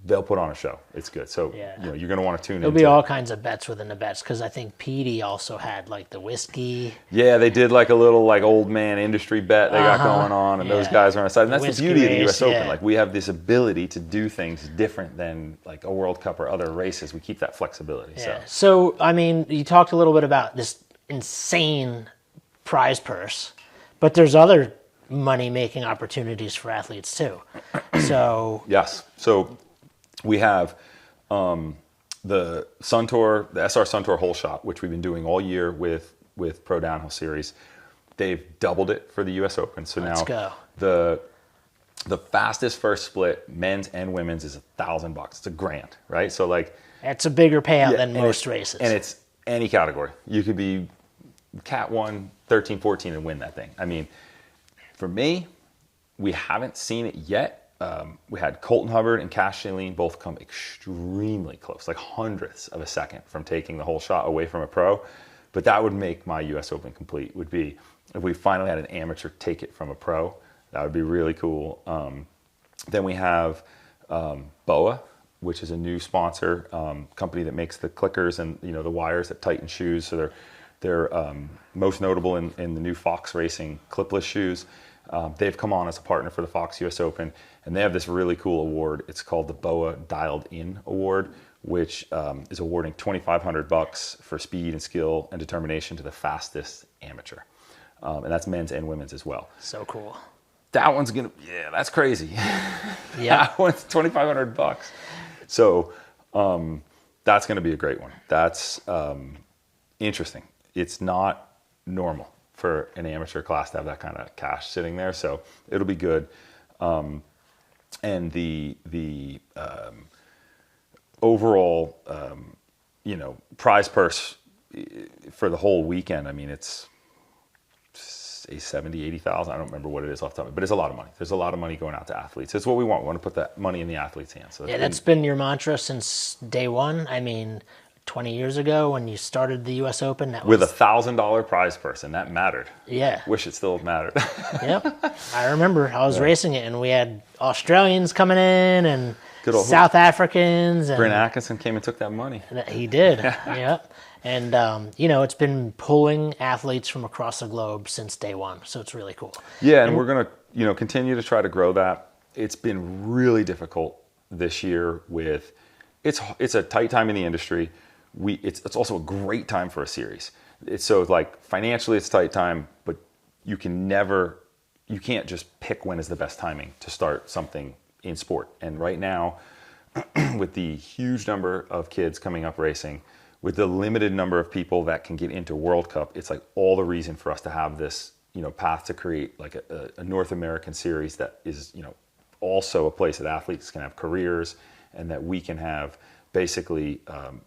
they'll put on a show. It's good. So you're going to want to tune in. There'll be all kinds of bets within the bets, because I think Petey also had the whiskey. Yeah, they did a little old man industry bet they got going on, and those guys are on the side. And that's the beauty of the U.S. Open. We have this ability to do things different than a World Cup or other races. We keep that flexibility. Yeah. So you talked a little bit about this insane prize purse, but there's other money-making opportunities for athletes too. So yes, so we have the Sun Tour, the SR Sun Tour Hole Shot, which we've been doing all year with Pro Downhill Series. They've doubled it for the U.S. Open. So let's now go. The fastest first split, men's and women's, is $1,000. It's $1,000, right? So that's a bigger payout than most races, and it's any category. You could be Cat 1, 13, 14 and win that thing. For me, we haven't seen it yet. We had Colton Hubbard and Cash Shaleen both come extremely close, hundredths of a second from taking the whole shot away from a pro. But that would make my U.S. Open complete, would be if we finally had an amateur take it from a pro. That would be really cool. Then we have BOA, which is a new sponsor, company that makes the clickers and the wires that tighten shoes. So they're most notable in the new Fox Racing clipless shoes. They've come on as a partner for the Fox US Open, and they have this really cool award. It's called the BOA Dialed In Award, which is awarding $2,500 for speed and skill and determination to the fastest amateur. And that's men's and women's as well. So cool. That one's that's crazy. Yeah. That one's $2,500. So that's gonna be a great one. That's interesting. It's not normal for an amateur class to have that kind of cash sitting there, so it'll be good. And the overall, prize purse for the whole weekend, it's say 70, 80,000. I don't remember what it is off the top, but it's a lot of money. There's a lot of money going out to athletes. It's what we want. We want to put that money in the athletes' hands. So that's been your mantra since day one. 20 years ago when you started the U.S. Open. That With was, $1,000 prize purse, and that mattered. yeah. Wish it still mattered. Yep. I remember I was racing it, and we had Australians coming in and Good old South Africans. And Brent Atkinson came and took that money. he did. Yep. And, you know, it's been pulling athletes from across the globe since day one. So it's really cool. Yeah, and we're going to, you know, continue to try to grow that. It's been really difficult this year with, it's a tight time in the industry. It's also a great time for a series. So like financially it's a tight time, but you can't just pick when is the best timing to start something in sport. And right now, with the huge number of kids coming up racing, with the limited number of people that can get into World Cup, it's like all the reason for us to have this, you know, path to create like a North American series that is, you know, also a place that athletes can have careers and that we can have basically,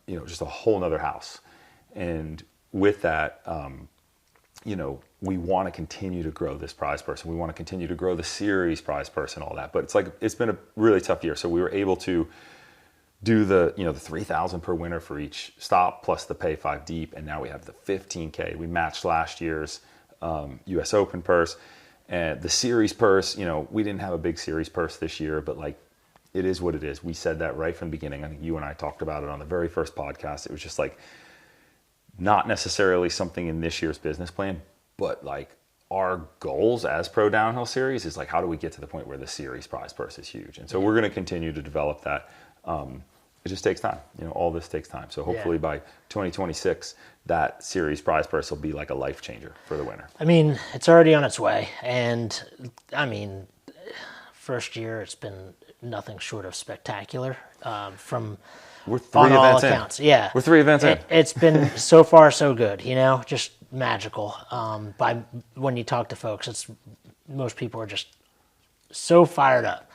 you know, just a whole nother house. And with that, you know, we want to continue to grow this prize purse. We want to continue to grow the series prize purse and all that. But it's like, it's been a really tough year. So we were able to do the, you know, the 3,000 per winner for each stop plus the pay 5 deep. And now we have the 15K. We matched last year's US Open purse. And the series purse, you know, we didn't have a big series purse this year, but like, it is what it is. We said that right from the beginning. I think you and I talked about it on the very first podcast. It was just like, not necessarily something in this year's business plan, but like our goals as Pro Downhill Series is like, how do we get to the point where the series prize purse is huge? And so we're going to continue to develop that. It just takes time. You know, all this takes time. So hopefully by 2026, that series prize purse will be like a life changer for the winner. I mean, it's already on its way. And I mean, first year, it's been nothing short of spectacular from We're 3 on all events accounts. in. Yeah. We're 3 events in. It's been so far so good, you know, just magical. By when you talk to folks, most people are just so fired up.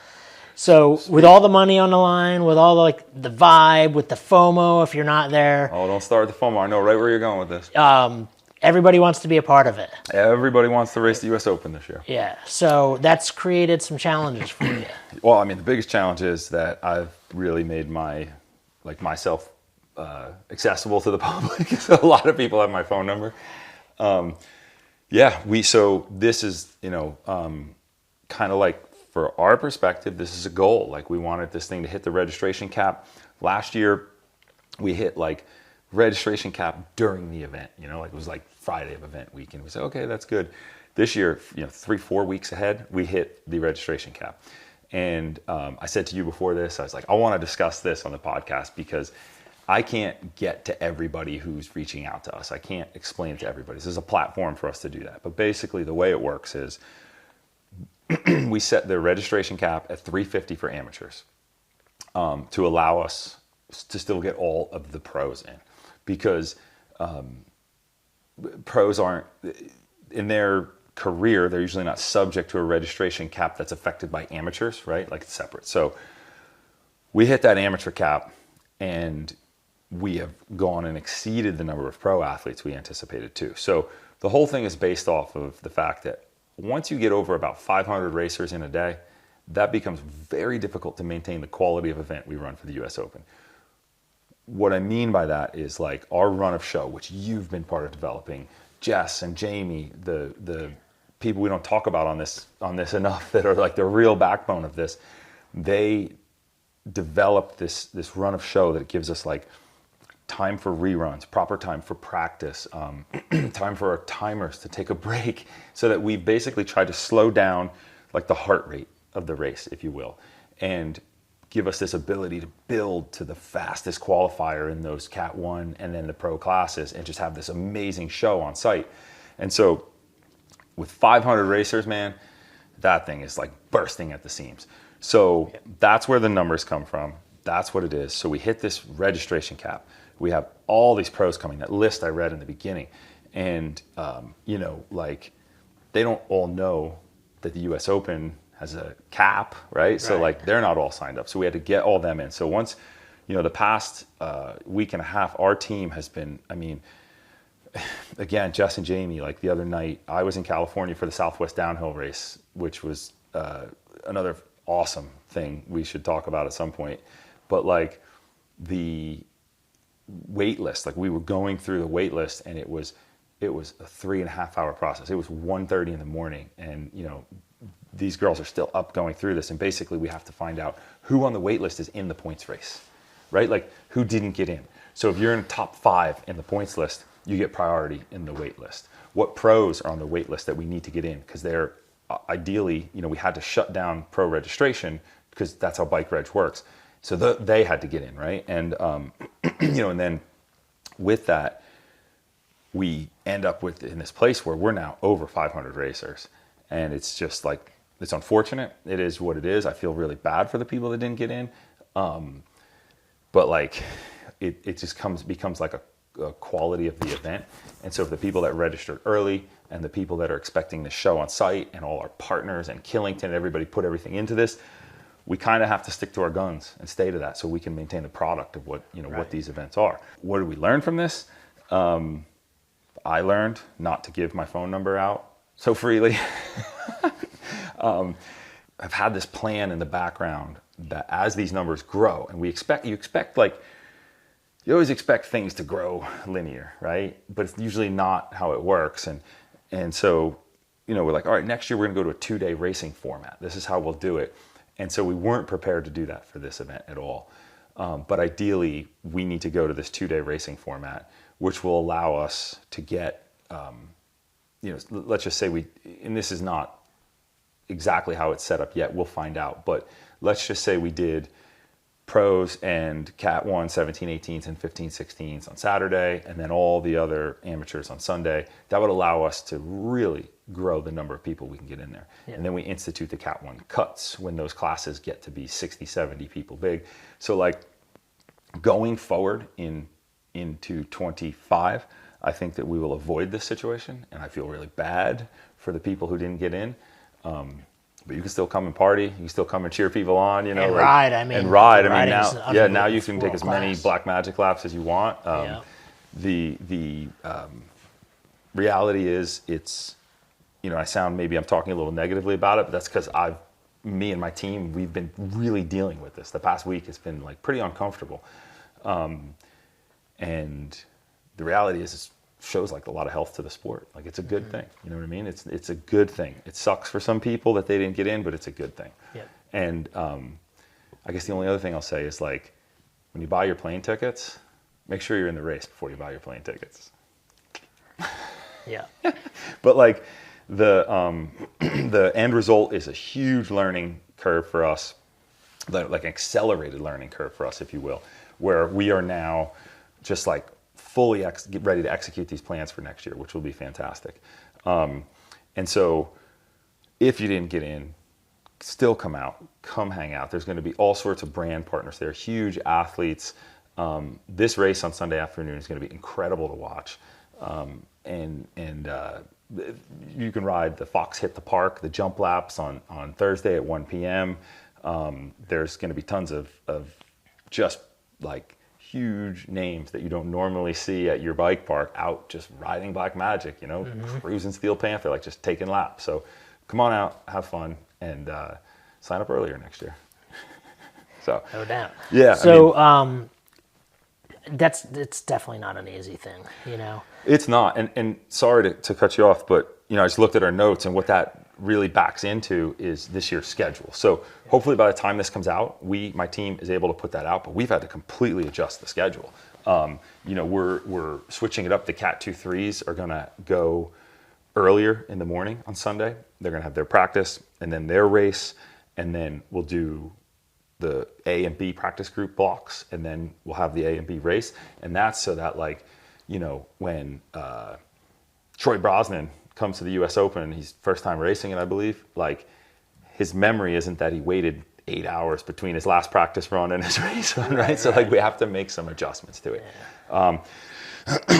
So with all the money on the line, with all the vibe, with the FOMO, if you're not there, Oh, don't start with the FOMO. I know right where you're going with this. everybody wants to be a part of it. Everybody wants to race the U.S. Open this year. Yeah. So that's created some challenges for you. Well, I mean, the biggest challenge is that I've really made myself accessible to the public. So a lot of people have my phone number. So this is, you know, kind of like, for our perspective, this is a goal. Like, we wanted this thing to hit the registration cap. Last year, we hit like registration cap during the event. You know, like it was like Friday of event week, and we said, okay, that's good. This year, you know, 3-4 weeks ahead, we hit the registration cap. And I said to you before this, I was like, I want to discuss this on the podcast because I can't get to everybody who's reaching out to us. I can't explain it to everybody. This is a platform for us to do that. But basically, the way it works is we set the registration cap at 350 for amateurs to allow us to still get all of the pros in, because pros aren't, in their career, they're usually not subject to a registration cap that's affected by amateurs, right? Like, it's separate. So we hit that amateur cap, and we have gone and exceeded the number of pro athletes we anticipated too. So the whole thing is based off of the fact that once you get over about 500 racers in a day, that becomes very difficult to maintain the quality of event we run for the US Open. What I mean by that is like our run of show, which you've been part of developing, Jess and Jamie, the people we don't talk about on this enough that are like the real backbone of this, they developed this run of show that gives us like time for reruns, proper time for practice, time for our timers to take a break, so that we basically try to slow down like the heart rate of the race, if you will, and give us this ability to build to the fastest qualifier in those Cat 1 and then the pro classes, and just have this amazing show on site. And so with 500 racers, man, that thing is like bursting at the seams. So that's where the numbers come from. That's what it is. So we hit this registration cap. We have all these pros coming, that list I read in the beginning. And, you know, like, they don't all know that the US Open has a cap, right? So, like, they're not all signed up. So we had to get all them in. So once, you know, the past week and a half, our team has been, I mean, again, Jess and Jamie, like the other night, I was in California for the Southwest Downhill race, which was another awesome thing we should talk about at some point. But like, wait list. Like we were going through the wait list, and it was a 3.5 hour process. It was 1:30 in the morning, and these girls are still up going through this, and basically we have to find out who on the wait list is in the points race, right? Like who didn't get in. So if you're in top 5 in the points list, you get priority in the wait list. What pros are on the wait list that we need to get in? Because they're ideally, we had to shut down pro registration because that's how Bike Reg works. So they had to get in, right? And and then with that, we end up in this place where we're now over 500 racers, and it's just like, it's unfortunate. It is what it is. I feel really bad for the people that didn't get in, but like it just becomes like a quality of the event. And so if the people that registered early and the people that are expecting the show on site and all our partners and Killington, everybody put everything into this, we kind of have to stick to our guns and stay to that so we can maintain the product of what what these events are. What did we learn from this? I learned not to give my phone number out so freely. I've had this plan in the background that as these numbers grow, and you always expect things to grow linear, right? But it's usually not how it works. And so, we're like, all right, next year we're gonna go to a 2-day racing format. This is how we'll do it. And so we weren't prepared to do that for this event at all. But ideally, we need to go to this 2-day racing format, which will allow us to get, let's just say and this is not exactly how it's set up yet, we'll find out, but let's just say we did pros and Cat 1, 17, 18s, and 15, 16s on Saturday, and then all the other amateurs on Sunday. That would allow us to really grow the number of people we can get in there. Yeah. And then we institute the Cat 1 cuts when those classes get to be 60, 70 people big. So like going forward into 25, I think that we will avoid this situation, and I feel really bad for the people who didn't get in. But you can still come and party. You can still come and cheer people on, and ride. Now you can take as many Black Magic laps as you want. The reality is, it's, I'm talking a little negatively about it, but that's because me and my team, we've been really dealing with this. The past week has been like pretty uncomfortable, and the reality is, it shows like a lot of health to the sport. Like it's a good thing. You know what I mean? It's a good thing. It sucks for some people that they didn't get in, but it's a good thing. Yep. And I guess the only other thing I'll say is, like, when you buy your plane tickets, make sure you're in the race before you buy your plane tickets. Yeah. But like the end result is a huge learning curve for us, like an accelerated learning curve for us, if you will, where we are now just like fully get ready to execute these plans for next year, which will be fantastic. And so if you didn't get in, still come hang out. There's going to be all sorts of brand partners there, huge athletes. This race on Sunday afternoon is going to be incredible to watch. And you can ride the Fox Hit the Park, the jump laps on Thursday at 1 p.m. There's going to be tons of just like huge names that you don't normally see at your bike park out just riding Black Magic, cruising Steel Panther, like just taking laps. So come on out, have fun, and sign up earlier next year. So no doubt. Yeah. So it's definitely not an easy thing, It's not, and sorry to cut you off, but I just looked at our notes, and what that really backs into is this year's schedule. So hopefully by the time this comes out, my team is able to put that out, but we've had to completely adjust the schedule. We're switching it up. The Cat 2-3s are gonna go earlier in the morning on Sunday. They're gonna have their practice and then their race, and then we'll do the A and B practice group blocks, and then we'll have the A and B race. And that's so that, like, when Troy Brosnan comes to the US Open, he's first time racing it, I believe, like, his memory isn't that he waited 8 hours between his last practice run and his race run, right? So like we have to make some adjustments to it,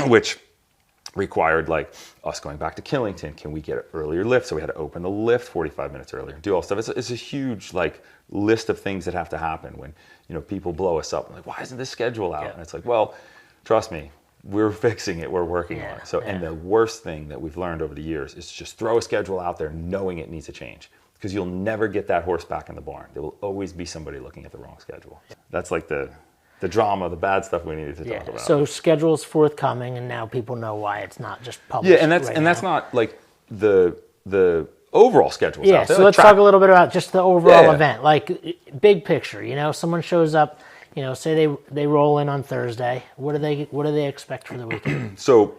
which required like us going back to Killington. Can we get an earlier lift? So we had to open the lift 45 minutes earlier and do all stuff. It's a huge like list of things that have to happen when people blow us up and like, why isn't this schedule out? And it's like, well, trust me, we're fixing it. We're working on it. So, and the worst thing that we've learned over the years is just throw a schedule out there knowing it needs to change, because you'll never get that horse back in the barn. There will always be somebody looking at the wrong schedule. That's like the drama, the bad stuff we needed to talk about. So schedule's forthcoming, and now people know why it's not just published. Yeah, and that's not like the overall schedule's out there. So let's talk a little bit about just the overall event, like big picture. Someone shows up. Say they roll in on Thursday. What do they expect for the weekend? So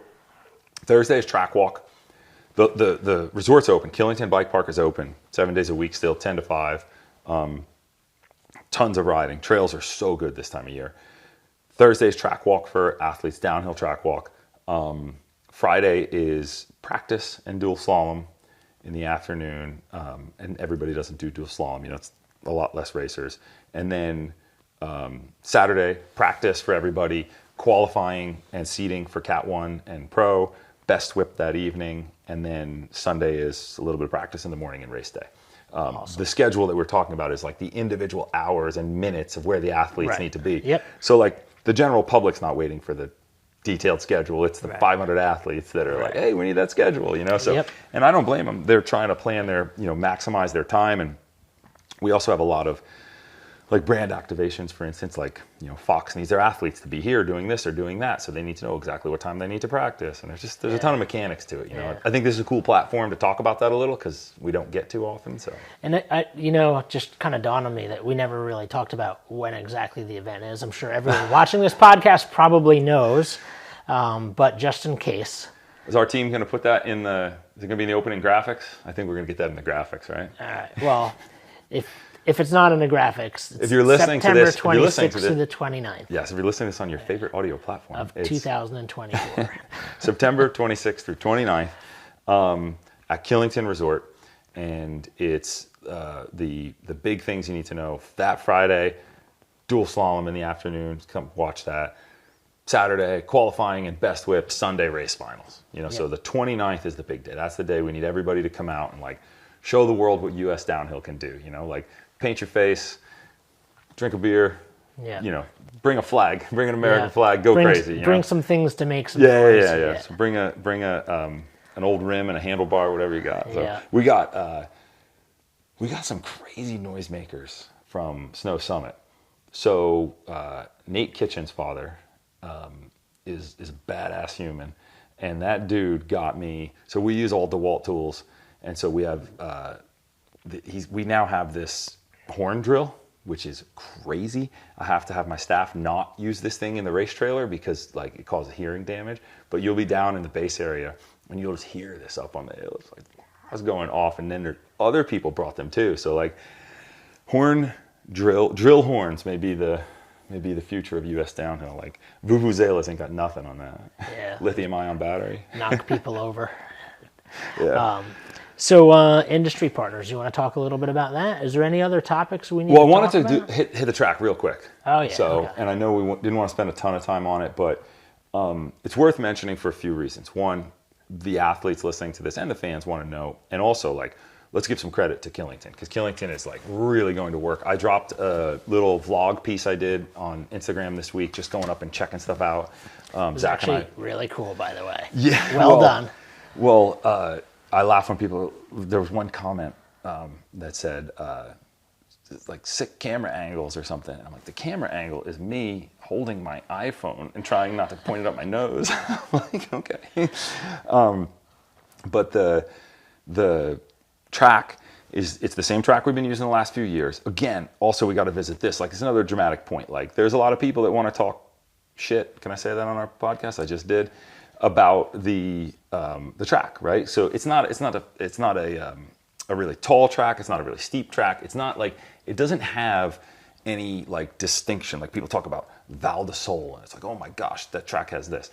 Thursday is track walk. The resort's open. Killington Bike Park is open 7 days a week still, 10 to 5. Tons of riding. Trails are so good this time of year. Thursday's track walk for athletes, downhill track walk. Friday is practice and dual slalom in the afternoon, and everybody doesn't do dual slalom. It's a lot less racers. And then Saturday, practice for everybody, qualifying and seeding for Cat 1 and Pro, best whip that evening, and then Sunday is a little bit of practice in the morning and race day. Awesome. The schedule that we're talking about is like the individual hours and minutes of where the athletes need to be. Yep. So like the general public's not waiting for the detailed schedule. It's the 500 athletes that are like, hey, we need that schedule, So, and I don't blame them. They're trying to plan their, maximize their time. And we also have a lot of like brand activations, for instance, like, Fox needs their athletes to be here doing this or doing that. So they need to know exactly what time they need to practice. And there's a ton of mechanics to it. I think this is a cool platform to talk about that a little because we don't get too often. So, and just kind of dawned on me that we never really talked about when exactly the event is. I'm sure everyone watching this podcast probably knows, but just in case. Is our team going to put that is it going to be in the opening graphics? I think we're going to get that in the graphics, right? All right. Well, if it's not in the graphics, it's if you're listening September to this, 26th to the 29th. Yes, if you're listening to this on your favorite audio platform. Of 2024. September 26th through 29th at Killington Resort. And it's the big things you need to know. That Friday, dual slalom in the afternoon. Come watch that. Saturday, qualifying and best whip. Sunday, race finals. So the 29th is the big day. That's the day we need everybody to come out and like show the world what U.S. downhill can do. Like paint your face, drink a beer, bring a flag, bring an American flag, go crazy. Bring some things to make some noise. Yeah. So bring an old rim and a handlebar, whatever you got. So we got some crazy noisemakers from Snow Summit. So Nate Kitchen's father is a badass human, and that dude got me. So we use all DeWalt tools, and so we have we now have this horn drill, which is crazy. I have to have my staff not use this thing in the race trailer because like it causes hearing damage. But you'll be down in the base area and you'll just hear this up on the hill. It's like I was going off, and then other people brought them too. So like horn drill horns may be the future of U.S. downhill. Like vuvuzelas ain't got nothing on that. Yeah. Lithium-ion battery. Knock people over. Yeah. So industry partners, you want to talk a little bit about that? Is there any other topics we need to talk about? Well, I wanted to hit the track real quick. Oh, yeah. So, and I know we didn't want to spend a ton of time on it, but it's worth mentioning for a few reasons. One, the athletes listening to this and the fans want to know. And also, like, let's give some credit to Killington, because Killington is, like, really going to work. I dropped a little vlog piece I did on Instagram this week, just going up and checking stuff out. It was Zach actually and I, really cool, by the way. Yeah. Well done. Well, I laugh when people, there was one comment that said, like sick camera angles or something. And I'm like, the camera angle is me holding my iPhone and trying not to point it up my nose. I'm like, okay. But the track it's the same track we've been using the last few years. Again, also we got to visit this. Like, it's another dramatic point. Like, there's a lot of people that want to talk shit. Can I say that on our podcast? I just did. About the track, right? So it's not a really tall track. It's not a really steep track. It's not like, it doesn't have any like distinction. Like people talk about Val de Sol, and it's like, oh my gosh, that track has this.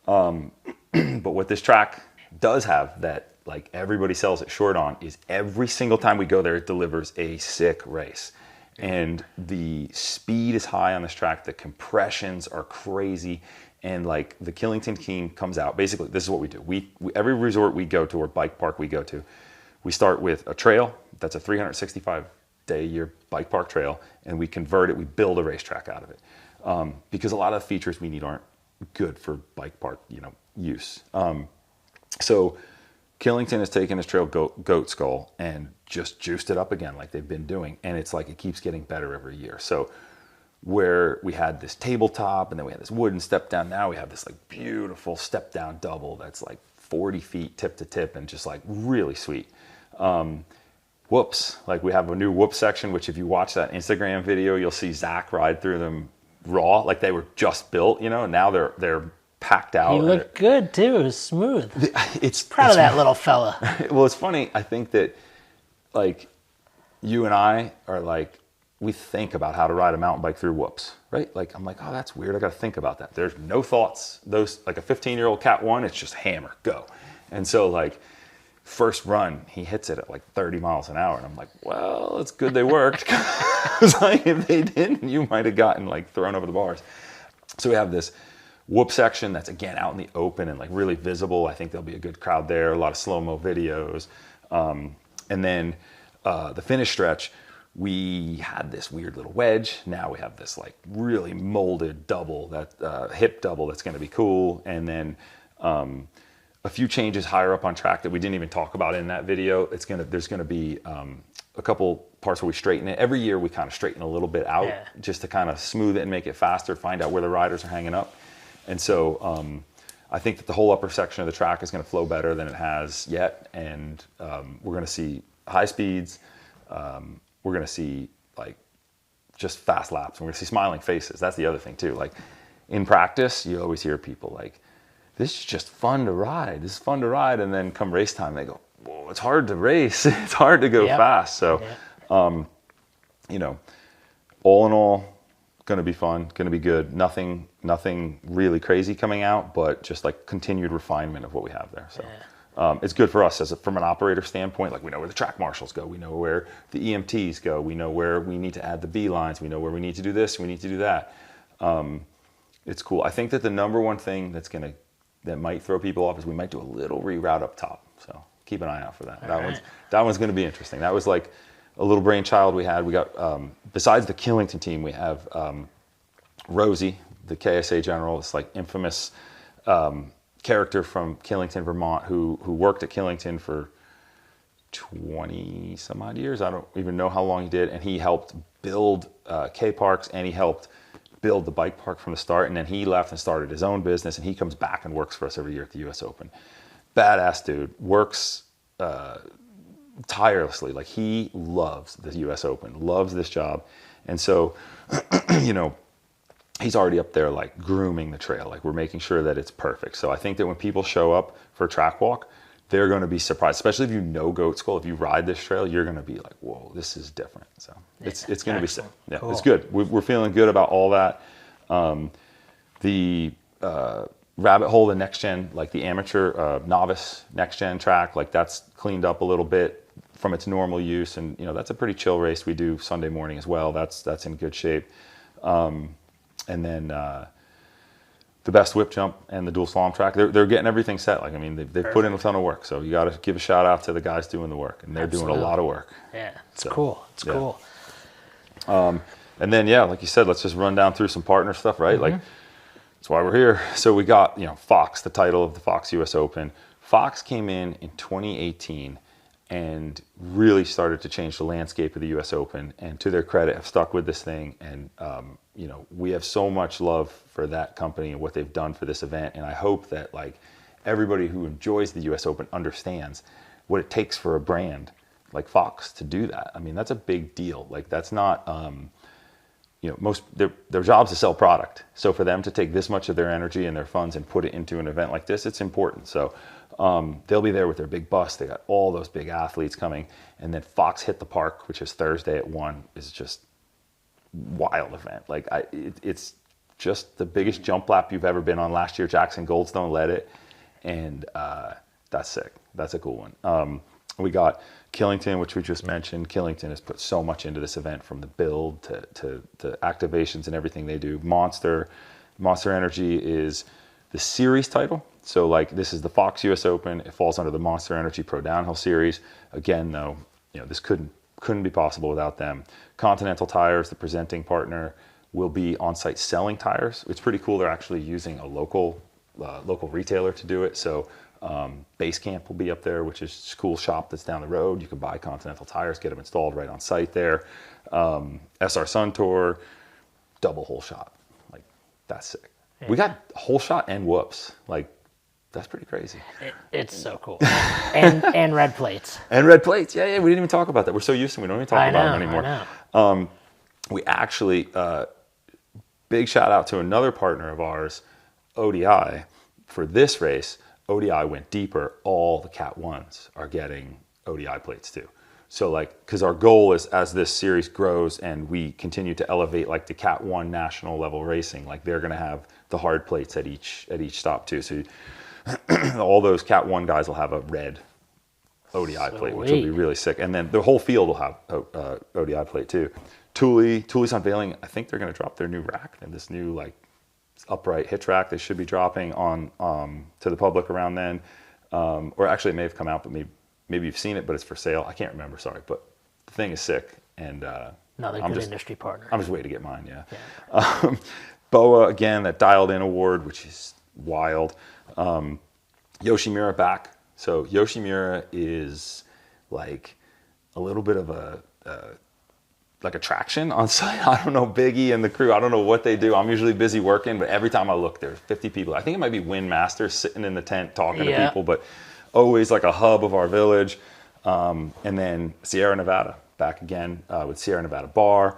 But what this track does have that like everybody sells it short on is every single time we go there, it delivers a sick race. And the speed is high on this track. The compressions are crazy. And like the Killington team comes out, basically this is what we do. We every resort we go to or bike park we go to, we start with a trail that's a 365-day-a-year bike park trail, and we convert it, we build a racetrack out of it. Because a lot of the features we need aren't good for bike park, use. So Killington has taken his trail goat skull and just juiced it up again like they've been doing, and it's like it keeps getting better every year. So where we had this tabletop and then we had this wooden step down. Now we have this like beautiful step down double that's like 40 feet tip to tip and just like really sweet. Whoops, like we have a new whoop section, which if you watch that Instagram video, you'll see Zach ride through them raw, like they were just built, you know, and now they're packed out. He looked good too. It was smooth. It's Proud of that little fella. Well, it's funny. I think that like you and I are like, we think about how to ride a mountain bike through whoops, right? Like I'm like, oh, that's weird. I got to think about that. There's no thoughts. Those like a 15-year-old Cat 1, it's just hammer, go. And so like first run, he hits it at like 30 miles an hour. And I'm like, well, it's good they worked. Because like, if they didn't, you might have gotten like thrown over the bars. So we have this whoop section that's again out in the open and like really visible. I think there'll be a good crowd there, a lot of slow-mo videos. And then the finish stretch, we had this weird little wedge. Now we have this like really molded double, that hip double that's going to be cool. And then a few changes higher up on track that we didn't even talk about in that video. There's going to be a couple parts where we straighten it. Every year we kind of straighten a little bit out just to kind of smooth it and make it faster, find out where the riders are hanging up. And so I think that the whole upper section of the track is going to flow better than it has yet. And we're going to see high speeds. We're going to see like just fast laps. And we're going to see smiling faces. That's the other thing too. Like in practice, you always hear people like, this is just fun to ride. This is fun to ride. And then come race time, they go, whoa, it's hard to race. It's hard to go fast. So, you know, all in all, going to be fun, going to be good. Nothing really crazy coming out, but just like continued refinement of what we have there. So it's good for us from an operator standpoint. Like we know where the track marshals go. We know where the EMTs go. We know where we need to add the B lines. We know where we need to do this. We need to do that. It's cool. I think that the number one thing that might throw people off is we might do a little reroute up top. So keep an eye out for that. That one's going to be interesting. That was like a little brainchild we had. We got, besides the Killington team, we have Rosie, the KSA general, this like infamous character from Killington, Vermont, who worked at Killington for 20 some odd years. I don't even know how long he did. And he helped build K-Parks, and he helped build the bike park from the start. And then he left and started his own business, and he comes back and works for us every year at the US Open. Badass dude, works tirelessly. Like he loves the US Open, loves this job. And so, you know, he's already up there like grooming the trail. Like we're making sure that it's perfect. So I think that when people show up for a track walk, they're going to be surprised, especially if you know Goat Skull. If you ride this trail, you're going to be like, whoa, this is different. So it's going to be sick. Yeah, cool. It's good. We're feeling good about all that. The Rabbit Hole, the next gen, like the amateur novice next gen track, like that's cleaned up a little bit from its normal use. And, you know, that's a pretty chill race we do Sunday morning as well. That's in good shape. And then the best whip jump and the dual slalom track, they're getting everything set. Like, I mean, they've put in a ton of work. So you got to give a shout out to the guys doing the work, and they're doing a lot of work. Yeah, it's cool. It's cool. And then, yeah, like you said, let's just run down through some partner stuff, right? Like, that's why we're here. So we got, you know, Fox, the title of the Fox US Open. Fox came in 2018 and really started to change the landscape of the US Open. And to their credit, have stuck with this thing. And, you know, we have so much love for that company and what they've done for this event. And I hope that, like, everybody who enjoys the US Open understands what it takes for a brand like Fox to do that. I mean, that's a big deal. Like, that's not, you know, most their job's to sell product. So for them to take this much of their energy and their funds and put it into an event like this, it's important. So they'll be there with their big bus. They got all those big athletes coming. And then Fox Hit the Park, which is Thursday at 1, is just wild event. Like it's just the biggest jump lap you've ever been on. Last year, Jackson Goldstone led it. And that's sick. That's a cool one. We got Killington, which we just mentioned. Killington has put so much into this event, from the build to activations and everything they do. Monster Energy is the series title. So, like, this is the Fox US Open. It falls under the Monster Energy Pro Downhill Series. Again, though, you know, this couldn't be possible without them. Continental Tires, the presenting partner, will be on site selling tires. It's pretty cool. They're actually using a local retailer to do it. So Base Camp will be up there, which is a cool shop that's down the road. You can buy Continental tires, get them installed right on site there. SR Sun Tour, double hole shot. Like, that's sick. Yeah. We got hole shot and whoops. Like, that's pretty crazy. It's so cool. and red plates. And red plates. Yeah, we didn't even talk about that. We're so used to it. We don't even talk about them anymore. I know. We actually, big shout out to another partner of ours, ODI. For this race, ODI went deeper. All the Cat 1s are getting ODI plates too. So like, because our goal is, as this series grows and we continue to elevate like the Cat 1 national level racing, like they're going to have the hard plates at each stop too. So all those Cat 1 guys will have a red ODI plate, which will be really sick. And then the whole field will have a ODI plate too. Thule's unveiling, I think they're going to drop their new rack and this new like upright hitch rack they should be dropping on to the public around then. Or actually it may have come out, but maybe you've seen it, but it's for sale. I can't remember, sorry. But the thing is sick. And another good industry partner. I'm just waiting to get mine, yeah. BOA, again, that Dialed In Award, which is wild. Yoshimura back. So Yoshimura is like a little bit of a like attraction on site. I don't know, Biggie and the crew, I don't know what they do. I'm usually busy working, but every time I look, there's 50 people. I think it might be Win Masters sitting in the tent talking to people, but always like a hub of our village. And then Sierra Nevada, back again with Sierra Nevada Bar.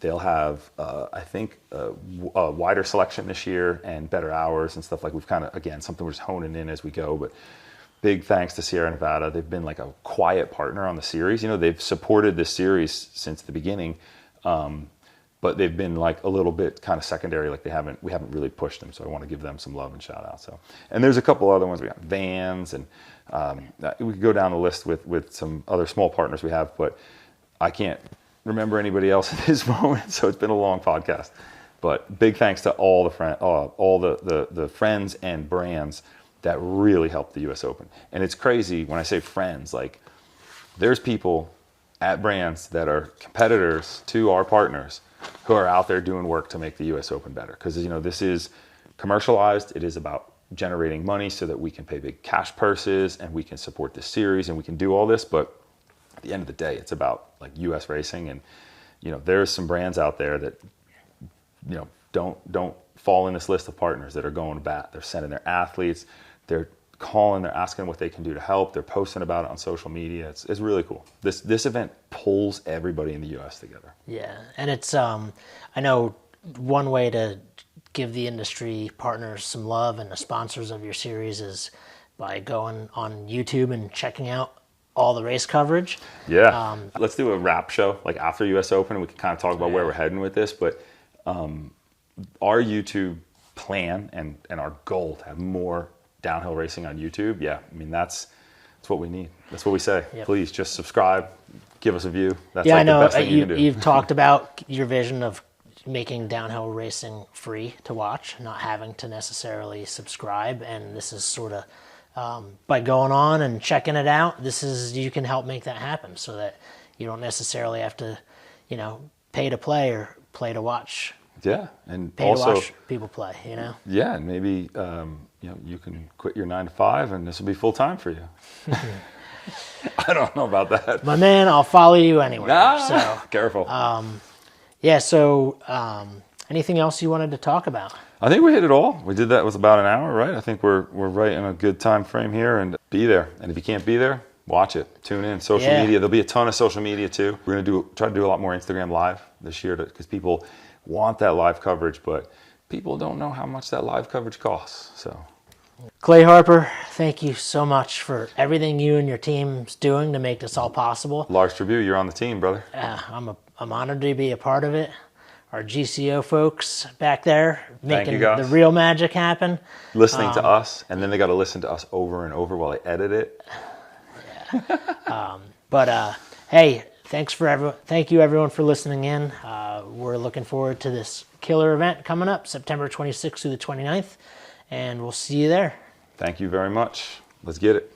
They'll have, I think, a wider selection this year and better hours and stuff. Like we've kind of, again, something we're just honing in as we go. But big thanks to Sierra Nevada. They've been like a quiet partner on the series. You know, they've supported this series since the beginning, but they've been like a little bit kind of secondary. Like we haven't really pushed them. So I want to give them some love and shout out. So, and there's a couple other ones. We got Vans and we could go down the list with some other small partners we have, but I can't remember anybody else at this moment. So it's been a long podcast, but big thanks to all the friends and brands that really helped the US Open. And it's crazy when I say friends, like there's people at brands that are competitors to our partners who are out there doing work to make the US Open better. Because, you know, this is commercialized. It is about generating money so that we can pay big cash purses and we can support this series and we can do all this. But at the end of the day, it's about like US racing. And, you know, there's some brands out there that, you know, don't fall in this list of partners that are going to bat. They're sending their athletes, they're calling, they're asking what they can do to help. They're posting about it on social media. It's really cool. This event pulls everybody in the US together. Yeah, and it's I know one way to give the industry partners some love and the sponsors of your series is by going on YouTube and checking out all the race coverage. Yeah, let's do a wrap show like after US Open. We can kind of talk about where we're heading with this, but our YouTube plan and our goal to have more downhill racing on YouTube. Yeah, I mean that's what we need. That's what we say. Yep. Please just subscribe, give us a view. That's like I know the best thing you can do. You've talked about your vision of making downhill racing free to watch, not having to necessarily subscribe, and this is sort of by going on and checking it out, you can help make that happen so that you don't necessarily have to, you know, pay to play or play to watch. Yeah, and pay also to watch people play, you know. Yeah, and maybe you know, you can quit your 9 to 5 and this will be full time for you. I don't know about that. My man, I'll follow you anywhere. So careful. Yeah, so anything else you wanted to talk about? I think we hit it all. We did that with about an hour, right? I think we're right in a good time frame here, and be there. And if you can't be there, watch it. Tune in. Social media. There'll be a ton of social media too. We're gonna try to do a lot more Instagram Live this year because people want that live coverage, but people don't know how much that live coverage costs. So, Clay Harper, thank you so much for everything you and your team's doing to make this all possible. Lars Tribute, you're on the team, brother. I'm honored to be a part of it. Our GCO folks back there making the real magic happen. Listening to us, and then they got to listen to us over and over while they edit it. Yeah. Hey, thank you everyone for listening in. We're looking forward to this killer event coming up September 26th through the 29th, and we'll see you there. Thank you very much. Let's get it.